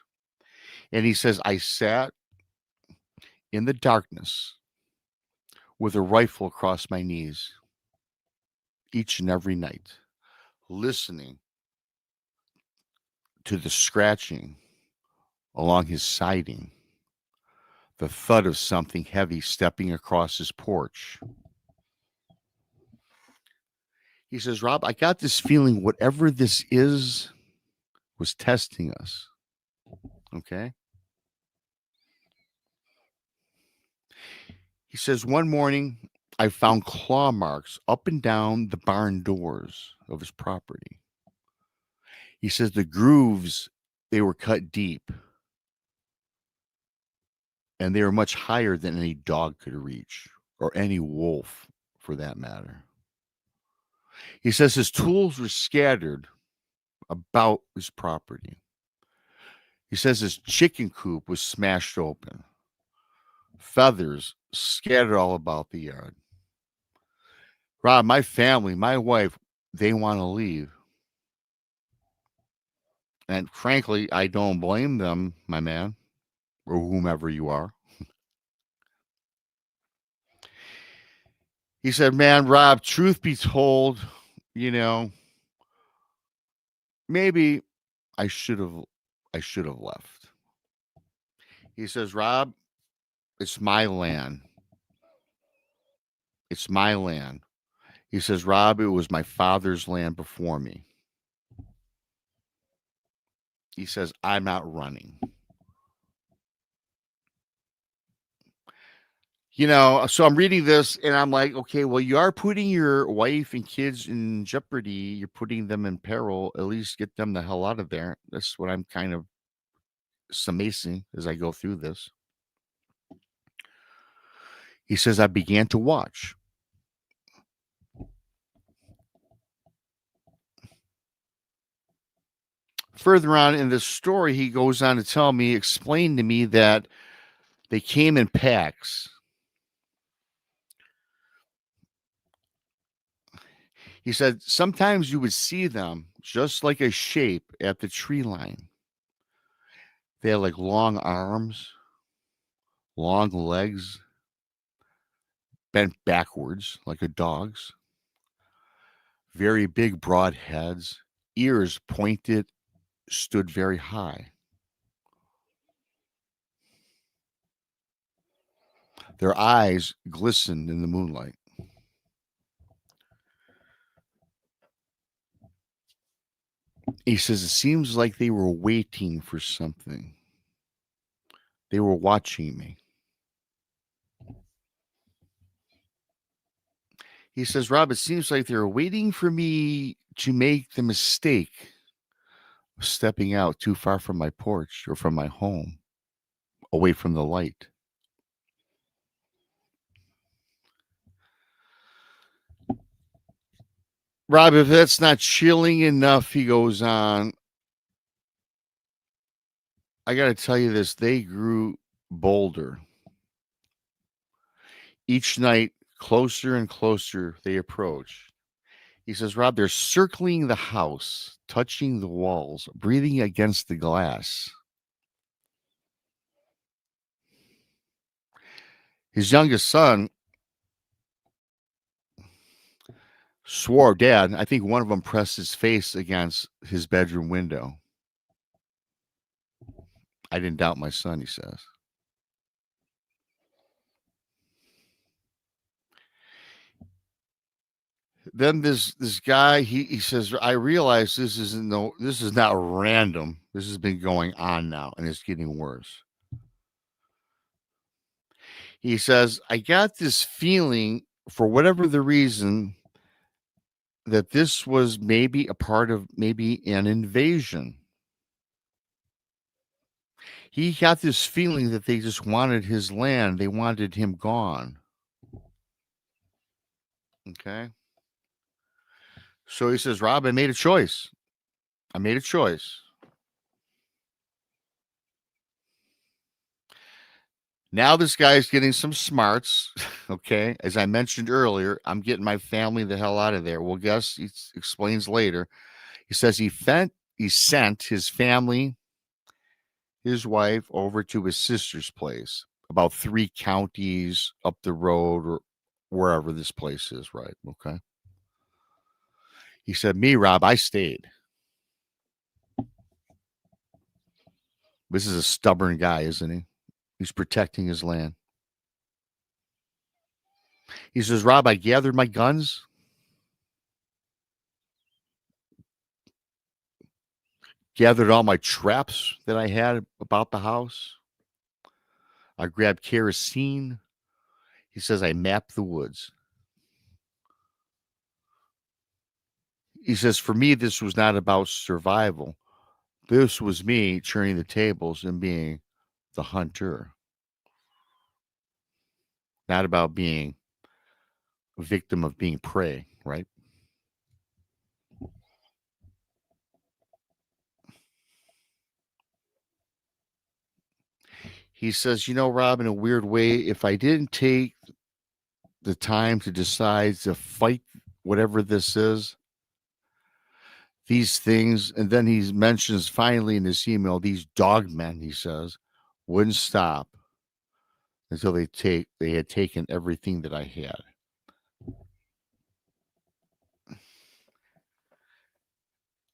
And he says, I sat in the darkness with a rifle across my knees each and every night, listening to the scratching along his siding, the thud of something heavy stepping across his porch. He says, Rob, I got this feeling whatever this is was testing us. Okay. He says, one morning I found claw marks up and down the barn doors of his property. He says the grooves, they were cut deep and they were much higher than any dog could reach or any wolf for that matter. He says his tools were scattered about his property. He says his chicken coop was smashed open. Feathers scattered all about the yard. Rob, my family, my wife, they want to leave. And frankly, I don't blame them, my man, or whomever you are. He said, man, Rob, truth be told, maybe I should have left. He says, Rob, it's my land. It's my land. He says, Rob, it was my father's land before me. He says, I'm not running. So I'm reading this and I'm like, okay, well, you are putting your wife and kids in jeopardy. You're putting them in peril. At least get them the hell out of there. That's what I'm kind of summating as I go through this. He says, I began to watch. Further on in this story, he goes on to explain to me that they came in packs. He said, sometimes you would see them just like a shape at the tree line. They had like long arms, long legs, bent backwards like a dog's, very big, broad heads, ears pointed, stood very high. Their eyes glistened in the moonlight. He says, it seems like they were waiting for something. They were watching me. He says, Rob, it seems like they were waiting for me to make the mistake of stepping out too far from my porch or from my home, away from the light. Rob, if that's not chilling enough, he goes on, I got to tell you this, they grew bolder. Each night, closer and closer they approach. He says, Rob, they're circling the house, touching the walls, breathing against the glass. His youngest son swore, Dad, I think one of them pressed his face against his bedroom window. I didn't doubt my son, he says. Then this guy, he says, I realize this is not random. This has been going on now, and it's getting worse. He says, I got this feeling, for whatever the reason, that this was maybe a part of maybe an invasion. He got this feeling that they just wanted his land. They wanted him gone. Okay. So he says, Rob, I made a choice. I made a choice. Now this guy's getting some smarts. Okay. As I mentioned earlier, I'm getting my family the hell out of there. Well, guess he explains later. He says he sent his family, his wife, over to his sister's place, about 3 counties up the road or wherever this place is, right? Okay. He said, me, Rob, I stayed. This is a stubborn guy, isn't he? He's protecting his land. He says, Rob, I gathered my guns. Gathered all my traps that I had about the house. I grabbed kerosene. He says, I mapped the woods. He says, for me, this was not about survival. This was me turning the tables and being the hunter. Not about being a victim of being prey, right? He says, Rob, in a weird way, if I didn't take the time to decide to fight whatever this is, these things, and then he mentions finally in this email, these dogmen, he says, wouldn't stop until they had taken everything that I had.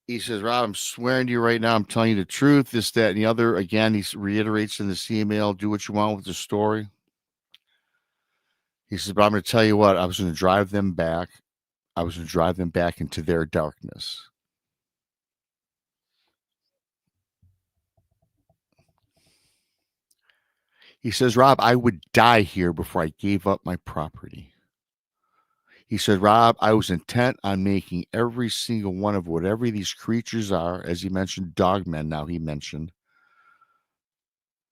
He says, Rob, I'm swearing to you right now, I'm telling you the truth, this, that, and the other. Again, he reiterates in this email, do what you want with the story. He says, but I'm going to tell you what, I was going to drive them back. I was going to drive them back into their darkness. He says, Rob, I would die here before I gave up my property. He said, Rob, I was intent on making every single one of whatever these creatures are, as he mentioned, dogmen, now he mentioned,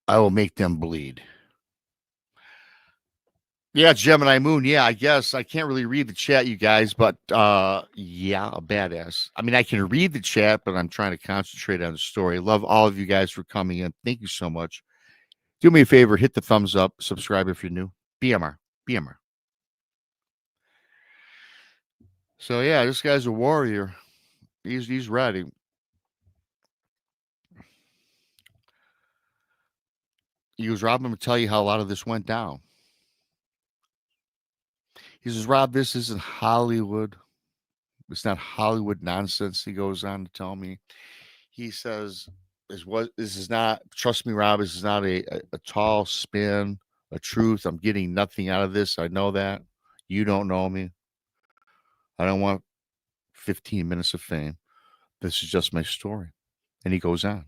I will make them bleed. Yeah, Gemini Moon. Yeah, I guess I can't really read the chat, you guys, but yeah, a badass. I mean, I can read the chat, but I'm trying to concentrate on the story. Love all of you guys for coming in. Thank you so much. Do me a favor, hit the thumbs up, subscribe if you're new. BMR. So yeah, this guy's a warrior. He's ready. He goes, Rob, I'm going to tell you how a lot of this went down. He says, Rob, this isn't Hollywood. It's not Hollywood nonsense, he goes on to tell me. He says, this is not, trust me, Rob, this is not a tall spin, a truth. I'm getting nothing out of this. I know that. You don't know me. I don't want 15 minutes of fame. This is just my story. And he goes on.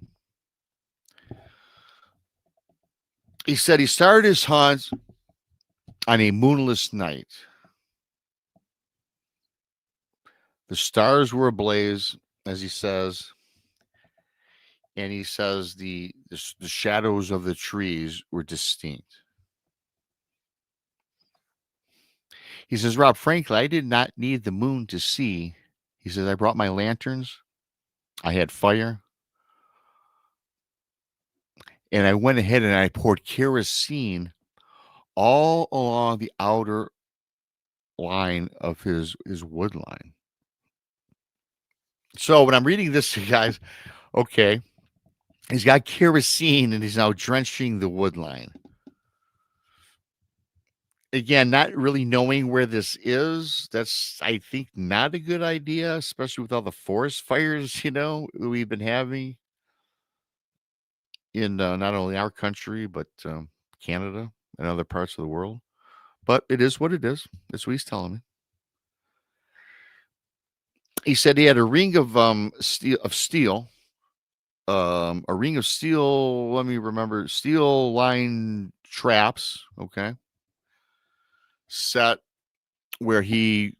He said he started his hunt on a moonless night. The stars were ablaze, as he says. And he says the shadows of the trees were distinct. He says, Rob, frankly, I did not need the moon to see. He says, I brought my lanterns. I had fire. And I went ahead and I poured kerosene all along the outer line of his wood line. So when I'm reading this, you guys, okay, he's got kerosene and he's now drenching the wood line. Again, not really knowing where this is. That's, I think, not a good idea, especially with all the forest fires, we've been having in not only our country, but Canada and other parts of the world. But it is what it is. That's what he's telling me. He said he had a ring of steel. A ring of steel, let me remember, steel line traps, okay, set where he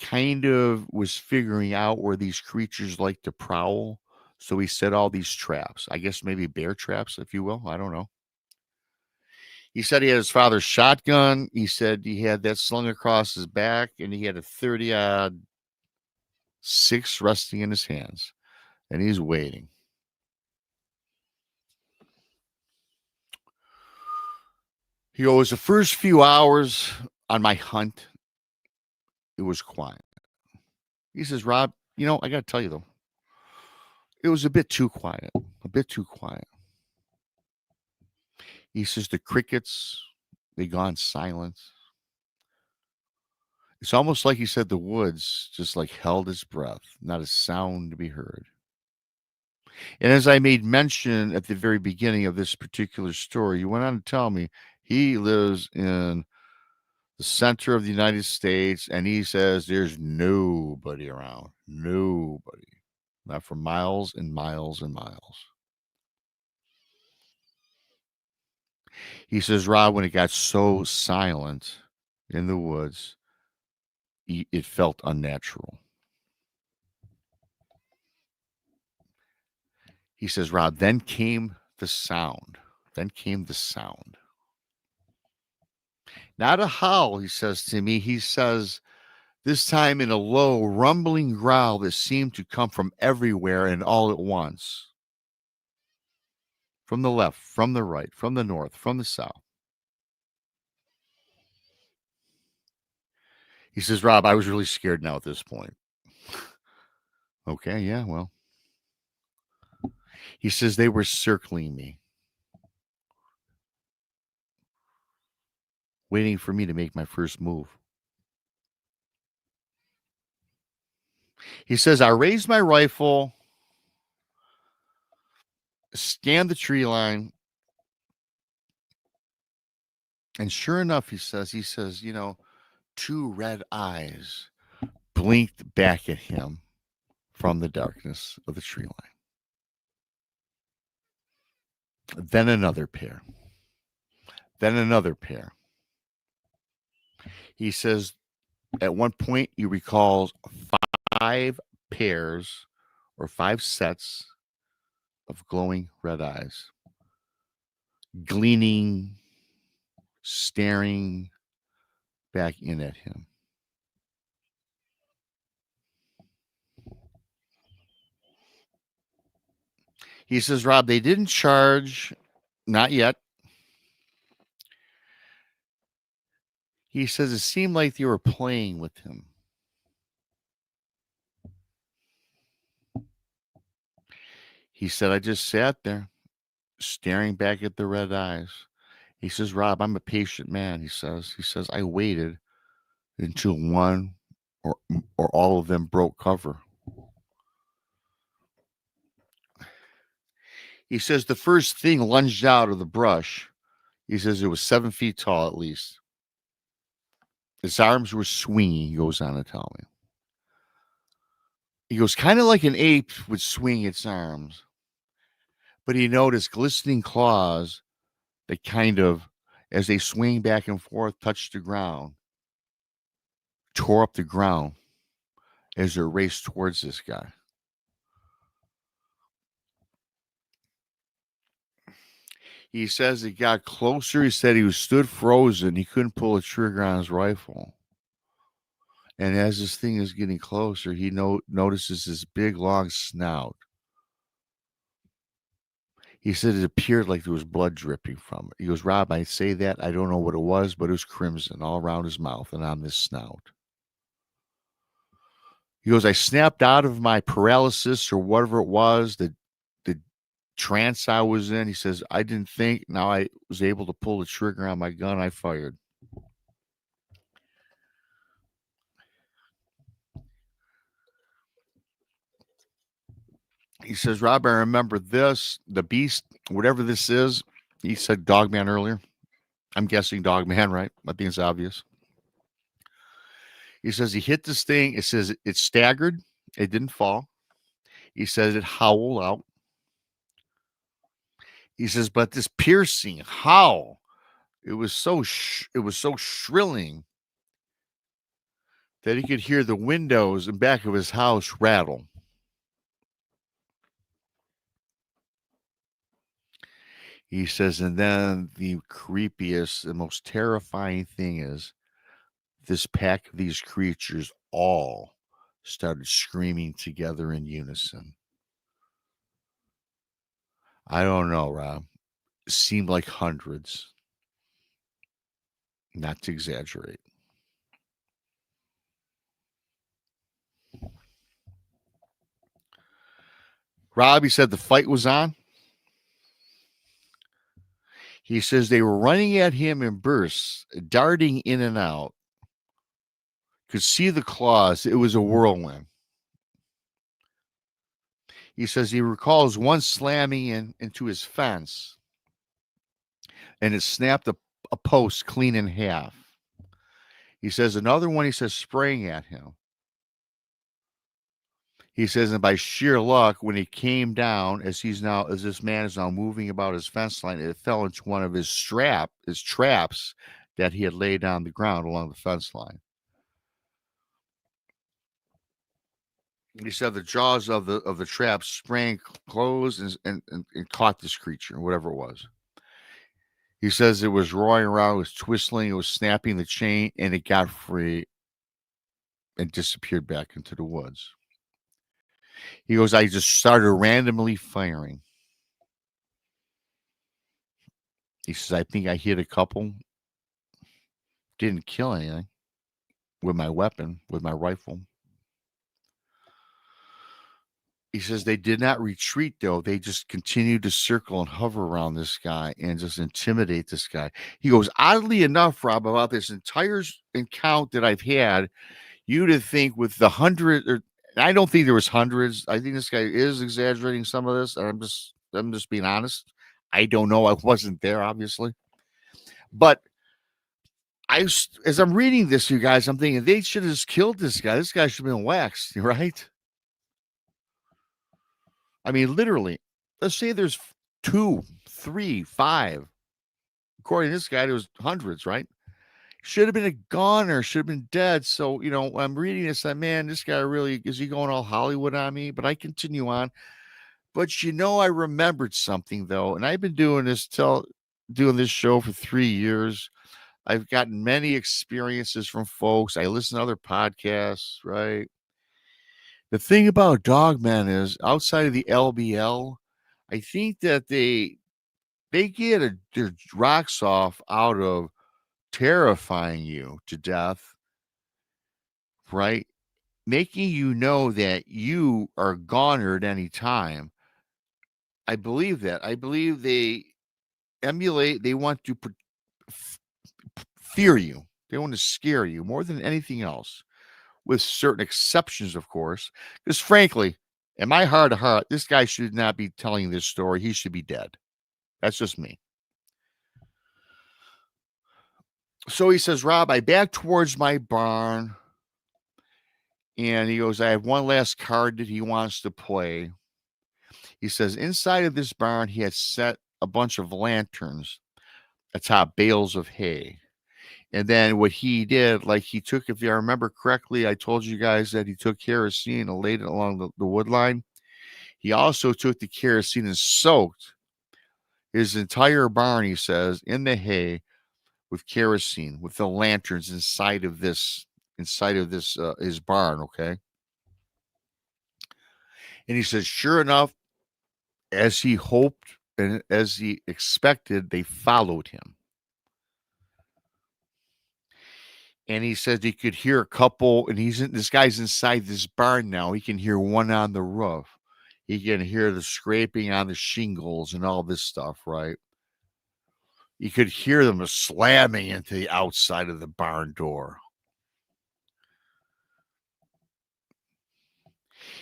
kind of was figuring out where these creatures like to prowl. So he set all these traps. I guess maybe bear traps, if you will. I don't know. He said he had his father's shotgun. He said he had that slung across his back, and he had a 30-odd 6 resting in his hands, and he's waiting. He goes, the first few hours on my hunt, it was quiet. He says, Rob, I got to tell you, though, it was a bit too quiet, He says, the crickets, they gone silent. It's almost like he said the woods just like held its breath, not a sound to be heard. And as I made mention at the very beginning of this particular story, he went on to tell me he lives in the center of the United States, and he says there's nobody around. Nobody. Not for miles and miles and miles. He says, Rob, when it got so silent in the woods, it felt unnatural. He says, Rob, then came the sound. Not a howl, he says to me. He says, this time in a low, rumbling growl that seemed to come from everywhere and all at once. From the left, from the right, from the north, from the south. He says, Rob, I was really scared now at this point. Okay, yeah, well. He says they were circling me, waiting for me to make my first move. He says, I raised my rifle, scanned the tree line, and sure enough, he says, 2 red eyes blinked back at him from the darkness of the tree line. Then another pair. He says at one point he recalls 5 pairs or 5 sets of glowing red eyes, gleaming, staring back in at him. He says, Rob, they didn't charge, not yet. He says it seemed like they were playing with him. He said, I just sat there staring back at the red eyes. He says, Rob, I'm a patient man, he says. I waited until one or all of them broke cover. He says the first thing lunged out of the brush. He says it was 7 feet tall at least. His arms were swinging, he goes on to tell me. He goes, kind of like an ape would swing its arms. But he noticed glistening claws that kind of, as they swing back and forth, touched the ground, tore up the ground as they raced towards this guy. He says it got closer. He said he was stood frozen. He couldn't pull a trigger on his rifle. And as this thing is getting closer, he notices this big, long snout. He said it appeared like there was blood dripping from it. He goes, Rob, I say that. I don't know what it was, but it was crimson all around his mouth and on this snout. He goes, I snapped out of my paralysis or whatever it was, the trance I was in. He says, I didn't think. Now I was able to pull the trigger on my gun. I fired. He says, Rob, I remember this, the beast, whatever this is. He said Dogman earlier. I'm guessing Dogman, right? I think it's obvious. He says he hit this thing. It says it staggered. It didn't fall. He says it howled out. He says, but this piercing howl, it was so shrilling that he could hear the windows in back of his house rattle. He says, and then the creepiest, the most terrifying thing is this pack of these creatures all started screaming together in unison. I don't know, Rob. It seemed like hundreds, not to exaggerate. Rob, he said the fight was on. He says they were running at him in bursts, darting in and out. Could see the claws. It was a whirlwind. He says he recalls one slamming into his fence, and it snapped a post clean in half. He says another one, he says, spraying at him. He says, and by sheer luck, when he came down, as this man is now moving about his fence line, it fell into one of his traps that he had laid on the ground along the fence line. He said the jaws of the trap sprang closed and caught this creature, whatever it was. He says it was roaring around, it was twisting, it was snapping the chain, and it got free and disappeared back into the woods. He goes, I just started randomly firing. He says, I think I hit a couple. Didn't kill anything with my weapon, with my rifle. He says they did not retreat, though. They just continued to circle and hover around this guy and just intimidate this guy. He goes, oddly enough, Rob, about this entire encounter that I've had, you'd think with the I don't think there was hundreds. I think this guy is exaggerating some of this. I'm just being honest. I don't know. I wasn't there, obviously. But as I'm reading this, you guys, I'm thinking they should have just killed this guy. This guy should have been waxed, right? I mean, literally, let's say there's 2, 3, 5. According to this guy, there was hundreds, right? Should have been a goner, should have been dead. So, when I'm reading this, man, this guy really, is he going all Hollywood on me? But I continue on. But I remembered something though, and I've been doing this show for 3 years. I've gotten many experiences from folks. I listen to other podcasts, right? The thing about Dogman is outside of the LBL, I think that they get their rocks off out of terrifying you to death, right? Making you know that you are goner at any time. I believe that. I believe they want to fear you. They want to scare you more than anything else, with certain exceptions, of course. Because frankly, in my heart of heart, this guy should not be telling this story. He should be dead. That's just me. So he says, Rob, I back towards my barn. And he goes, I have one last card that he wants to play. He says, inside of this barn, he had set a bunch of lanterns atop bales of hay. And then what he did, like he took, if I remember correctly, I told you guys that he took kerosene and laid it along the wood line. He also took the kerosene and soaked his entire barn, he says, in the hay with kerosene, with the lanterns inside of this his barn, okay? And he says, sure enough, as he hoped and as he expected, they followed him. And he says he could hear a couple, and this guy's inside this barn now. He can hear one on the roof. He can hear the scraping on the shingles and all this stuff, right? You could hear them slamming into the outside of the barn door.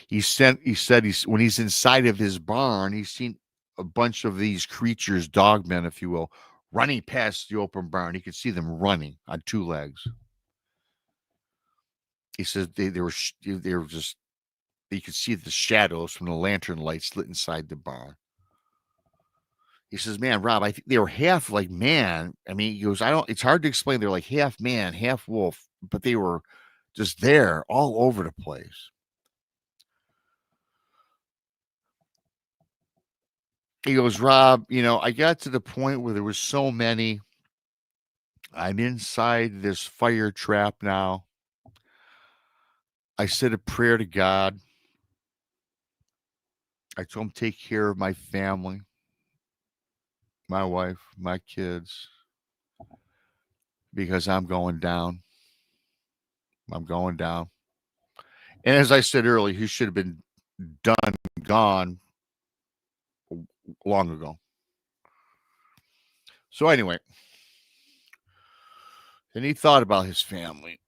He said when he's inside of his barn, he's seen a bunch of these creatures, dogmen, if you will, running past the open barn. He could see them running on 2 legs. He says they were just, you could see the shadows from the lantern lights lit inside the barn. He says, man, Rob, I think they were half like man. I mean, he goes, it's hard to explain. They're like half man, half wolf, but they were just there all over the place. He goes, Rob, I got to the point where there was so many. I'm inside this fire trap now. I said a prayer to God. I told him take care of my family, my wife, my kids, because I'm going down. I'm going down. And as I said earlier, he should have been gone long ago. So anyway, then he thought about his family.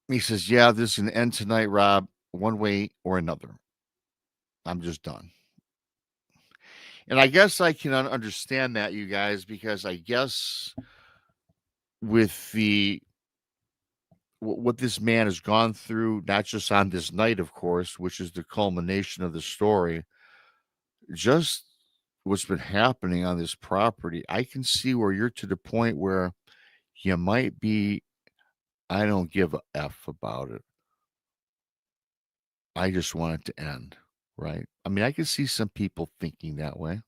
He says, yeah, this is going to end tonight, Rob, one way or another. I'm just done. And I guess I can understand that, you guys, because I guess with what this man has gone through, not just on this night, of course, which is the culmination of the story, just what's been happening on this property, I can see where you're to the point where you might be, I don't give a F about it. I just want it to end, right? I mean, I can see some people thinking that way.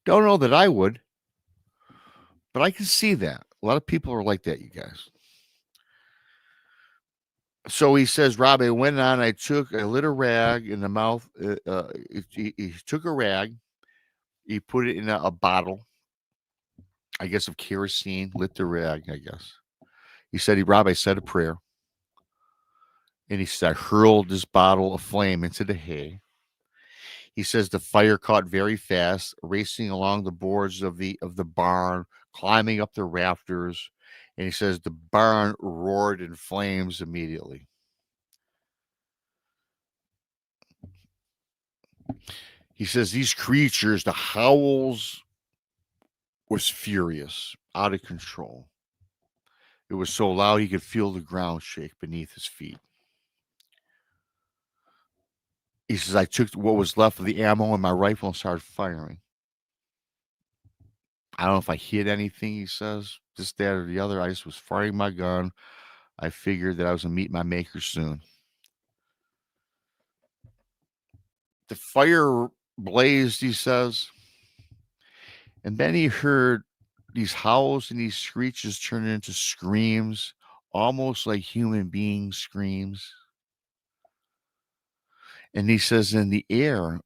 Don't know that I would, but I can see that. A lot of people are like that, you guys. So he says, Rob, I went on, I lit a rag in the mouth. He took a rag, he put it in a bottle, I guess, of kerosene, lit the rag, I guess. He said, Rob, I said a prayer. And he said, I hurled this bottle of flame into the hay. He says the fire caught very fast, racing along the boards of the barn, climbing up the rafters. And he says the barn roared in flames immediately. He says these creatures, the howls was furious, out of control. It was so loud he could feel the ground shake beneath his feet. He says, I took what was left of the ammo in my rifle and started firing. I don't know if I hit anything, he says, this, that, or the other. I just was firing my gun. I figured that I was going to meet my maker soon. The fire blazed, he says. And then he heard these howls and these screeches turn into screams, almost like human being screams. And he says, in the air,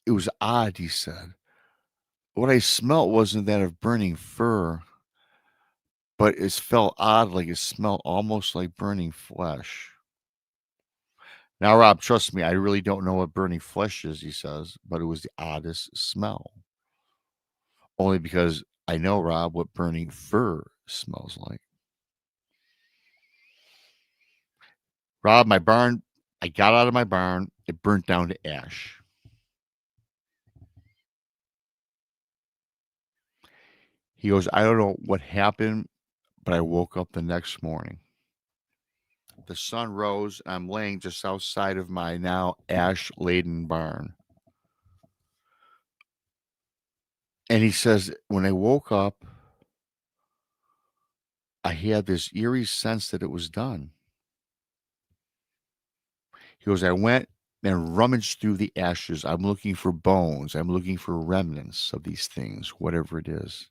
it was odd, he said. What I smelt wasn't that of burning fur, but it felt odd, like it smelled almost like burning flesh. Now, Rob, trust me, I really don't know what burning flesh is, he says, but it was the oddest smell. Only because I know, Rob, what burning fur smells like. Rob, my barn, I got out of my barn, it burnt down to ash. He goes, I don't know what happened, but I woke up the next morning. The sun rose, and I'm laying just outside of my now ash-laden barn. And he says, when I woke up, I had this eerie sense that it was done. He goes, I went and rummaged through the ashes. I'm looking for bones. I'm looking for remnants of these things, whatever it is.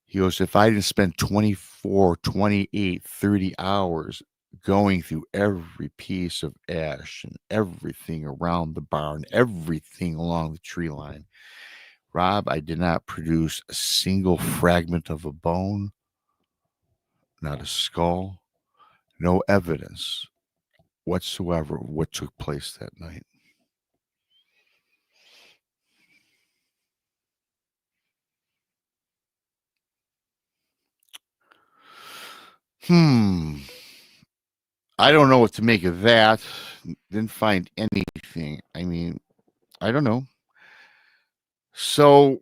He goes, if I didn't spend 24, 28, 30 hours going through every piece of ash and everything around the barn, everything along the tree line, Rob, I did not produce a single fragment of a bone, not a skull, no evidence whatsoever of what took place that night. I don't know what to make of that. Didn't find anything. I mean, I don't know. So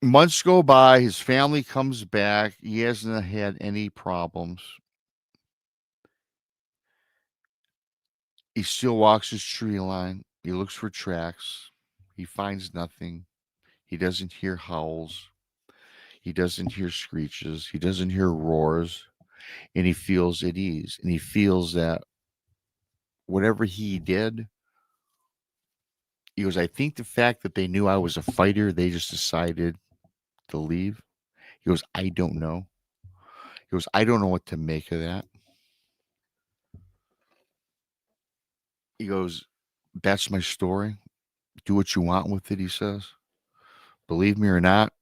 months go by. His family comes back. He hasn't had any problems. He still walks his tree line. He looks for tracks. He finds nothing. He doesn't hear howls. He doesn't hear screeches. He doesn't hear roars. And he feels at ease. And he feels that whatever he did He goes, I think the fact that they knew I was a fighter, they just decided to leave. He goes, I don't know. He goes, I don't know what to make of that. He goes, that's my story. Do what you want with it, he says. Believe me or not,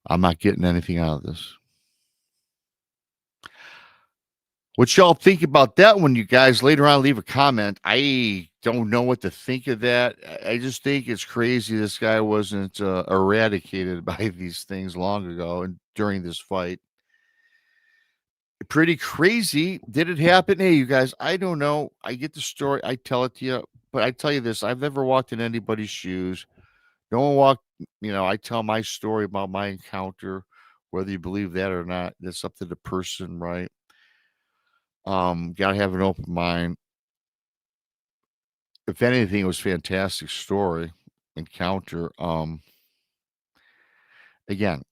I'm not getting anything out of this. What y'all think about that one, you guys? Later on, leave a comment. I don't know what to think of that. I just think it's crazy this guy wasn't eradicated by these things long ago and during this fight. Pretty crazy. Did it happen? Hey, you guys, I don't know. I get the story. I tell it to you. But I tell you this, I've never walked in anybody's shoes. No one walked, I tell my story about my encounter, whether you believe that or not. That's up to the person, right? Gotta have an open mind. If anything, it was a fantastic story, encounter. Again,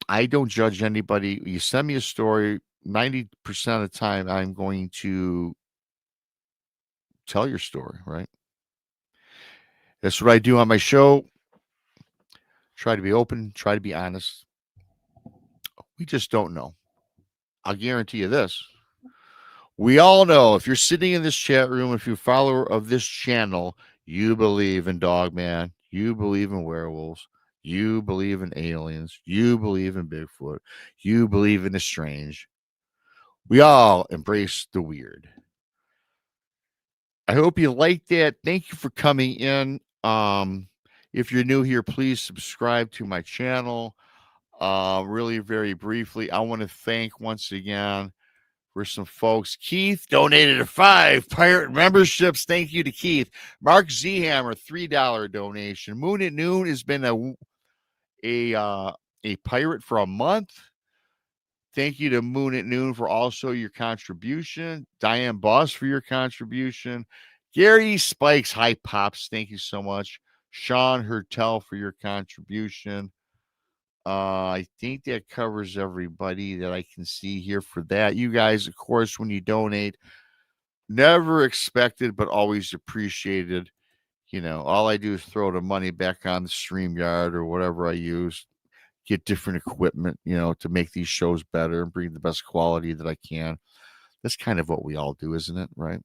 I don't judge anybody. You send me a story, 90% of the time, I'm going to tell your story, right? That's what I do on my show. Try to be open, try to be honest. We just don't know. I'll guarantee you this. We all know if you're sitting in this chat room, if you're a follower of this channel, you believe in Dogman, you believe in werewolves, you believe in aliens, you believe in Bigfoot, you believe in the strange. We all embrace the weird. I hope you like that. Thank you for coming in. If you're new here, please subscribe to my channel. Really, very briefly, I want to thank once again for some folks. Keith donated 5 pirate memberships. Thank you to Keith. Mark Zhammer, $3 donation. Moon at Noon has been a pirate for a month. Thank you to Moon at Noon for also your contribution. Diane Boss for your contribution. Gary Spikes, hi Pops, thank you so much. Sean Hertel for your contribution. I think that covers everybody that I can see here for that. You guys, of course, when you donate, never expected, but always appreciated. All I do is throw the money back on the StreamYard or whatever I use, get different equipment, to make these shows better and bring the best quality that I can. That's kind of what we all do, isn't it? Right.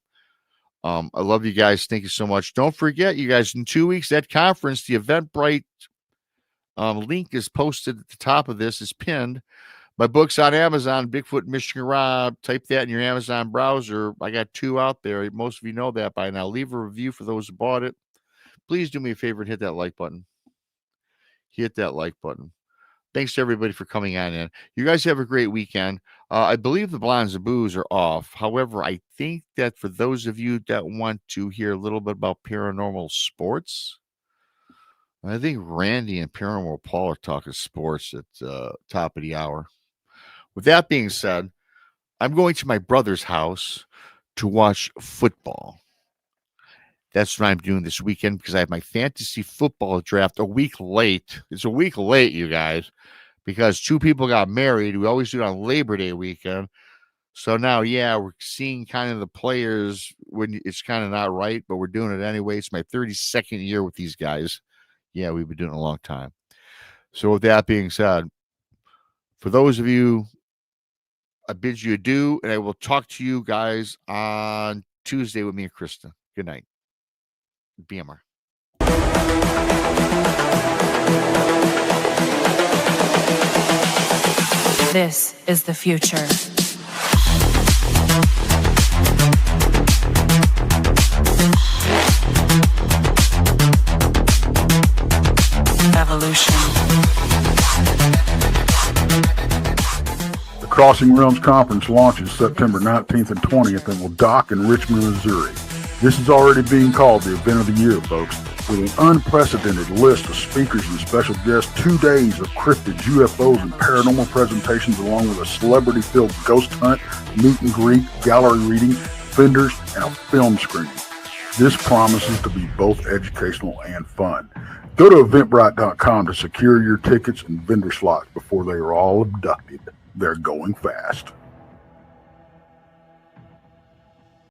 I love you guys. Thank you so much. Don't forget, you guys, in 2 weeks, that conference, the Eventbrite link is posted at the top of this, is pinned. My book's on Amazon, Bigfoot Michigan Rob. Type that in your Amazon browser. I got 2 out there. Most of you know that by now. Leave a review for those who bought it. Please do me a favor and hit that like button. Hit that like button. Thanks to everybody for coming on in. You guys have a great weekend. I believe the Blondes and Boos are off. However, I think that for those of you that want to hear a little bit about paranormal sports, I think Randy and Paranormal Paul are talking sports at top of the hour. With that being said, I'm going to my brother's house to watch football. That's what I'm doing this weekend because I have my fantasy football draft a week late. It's a week late, you guys, because 2 people got married. We always do it on Labor Day weekend. So now, we're seeing kind of the players when it's kind of not right, but we're doing it anyway. It's my 32nd year with these guys. Yeah, we've been doing it a long time. So with that being said, for those of you, I bid you adieu, and I will talk to you guys on Tuesday with me and Krista. Good night. BMR. This is the future. Evolution. The Crossing Realms Conference launches September 19th and 20th and will dock in Richmond, Missouri. This is already being called the event of the year, folks. With an unprecedented list of speakers and special guests, 2 days of cryptids, UFOs, and paranormal presentations, along with a celebrity-filled ghost hunt, meet and greet, gallery reading, vendors, and a film screening. This promises to be both educational and fun. Go to Eventbrite.com to secure your tickets and vendor slots before they are all abducted. They're going fast.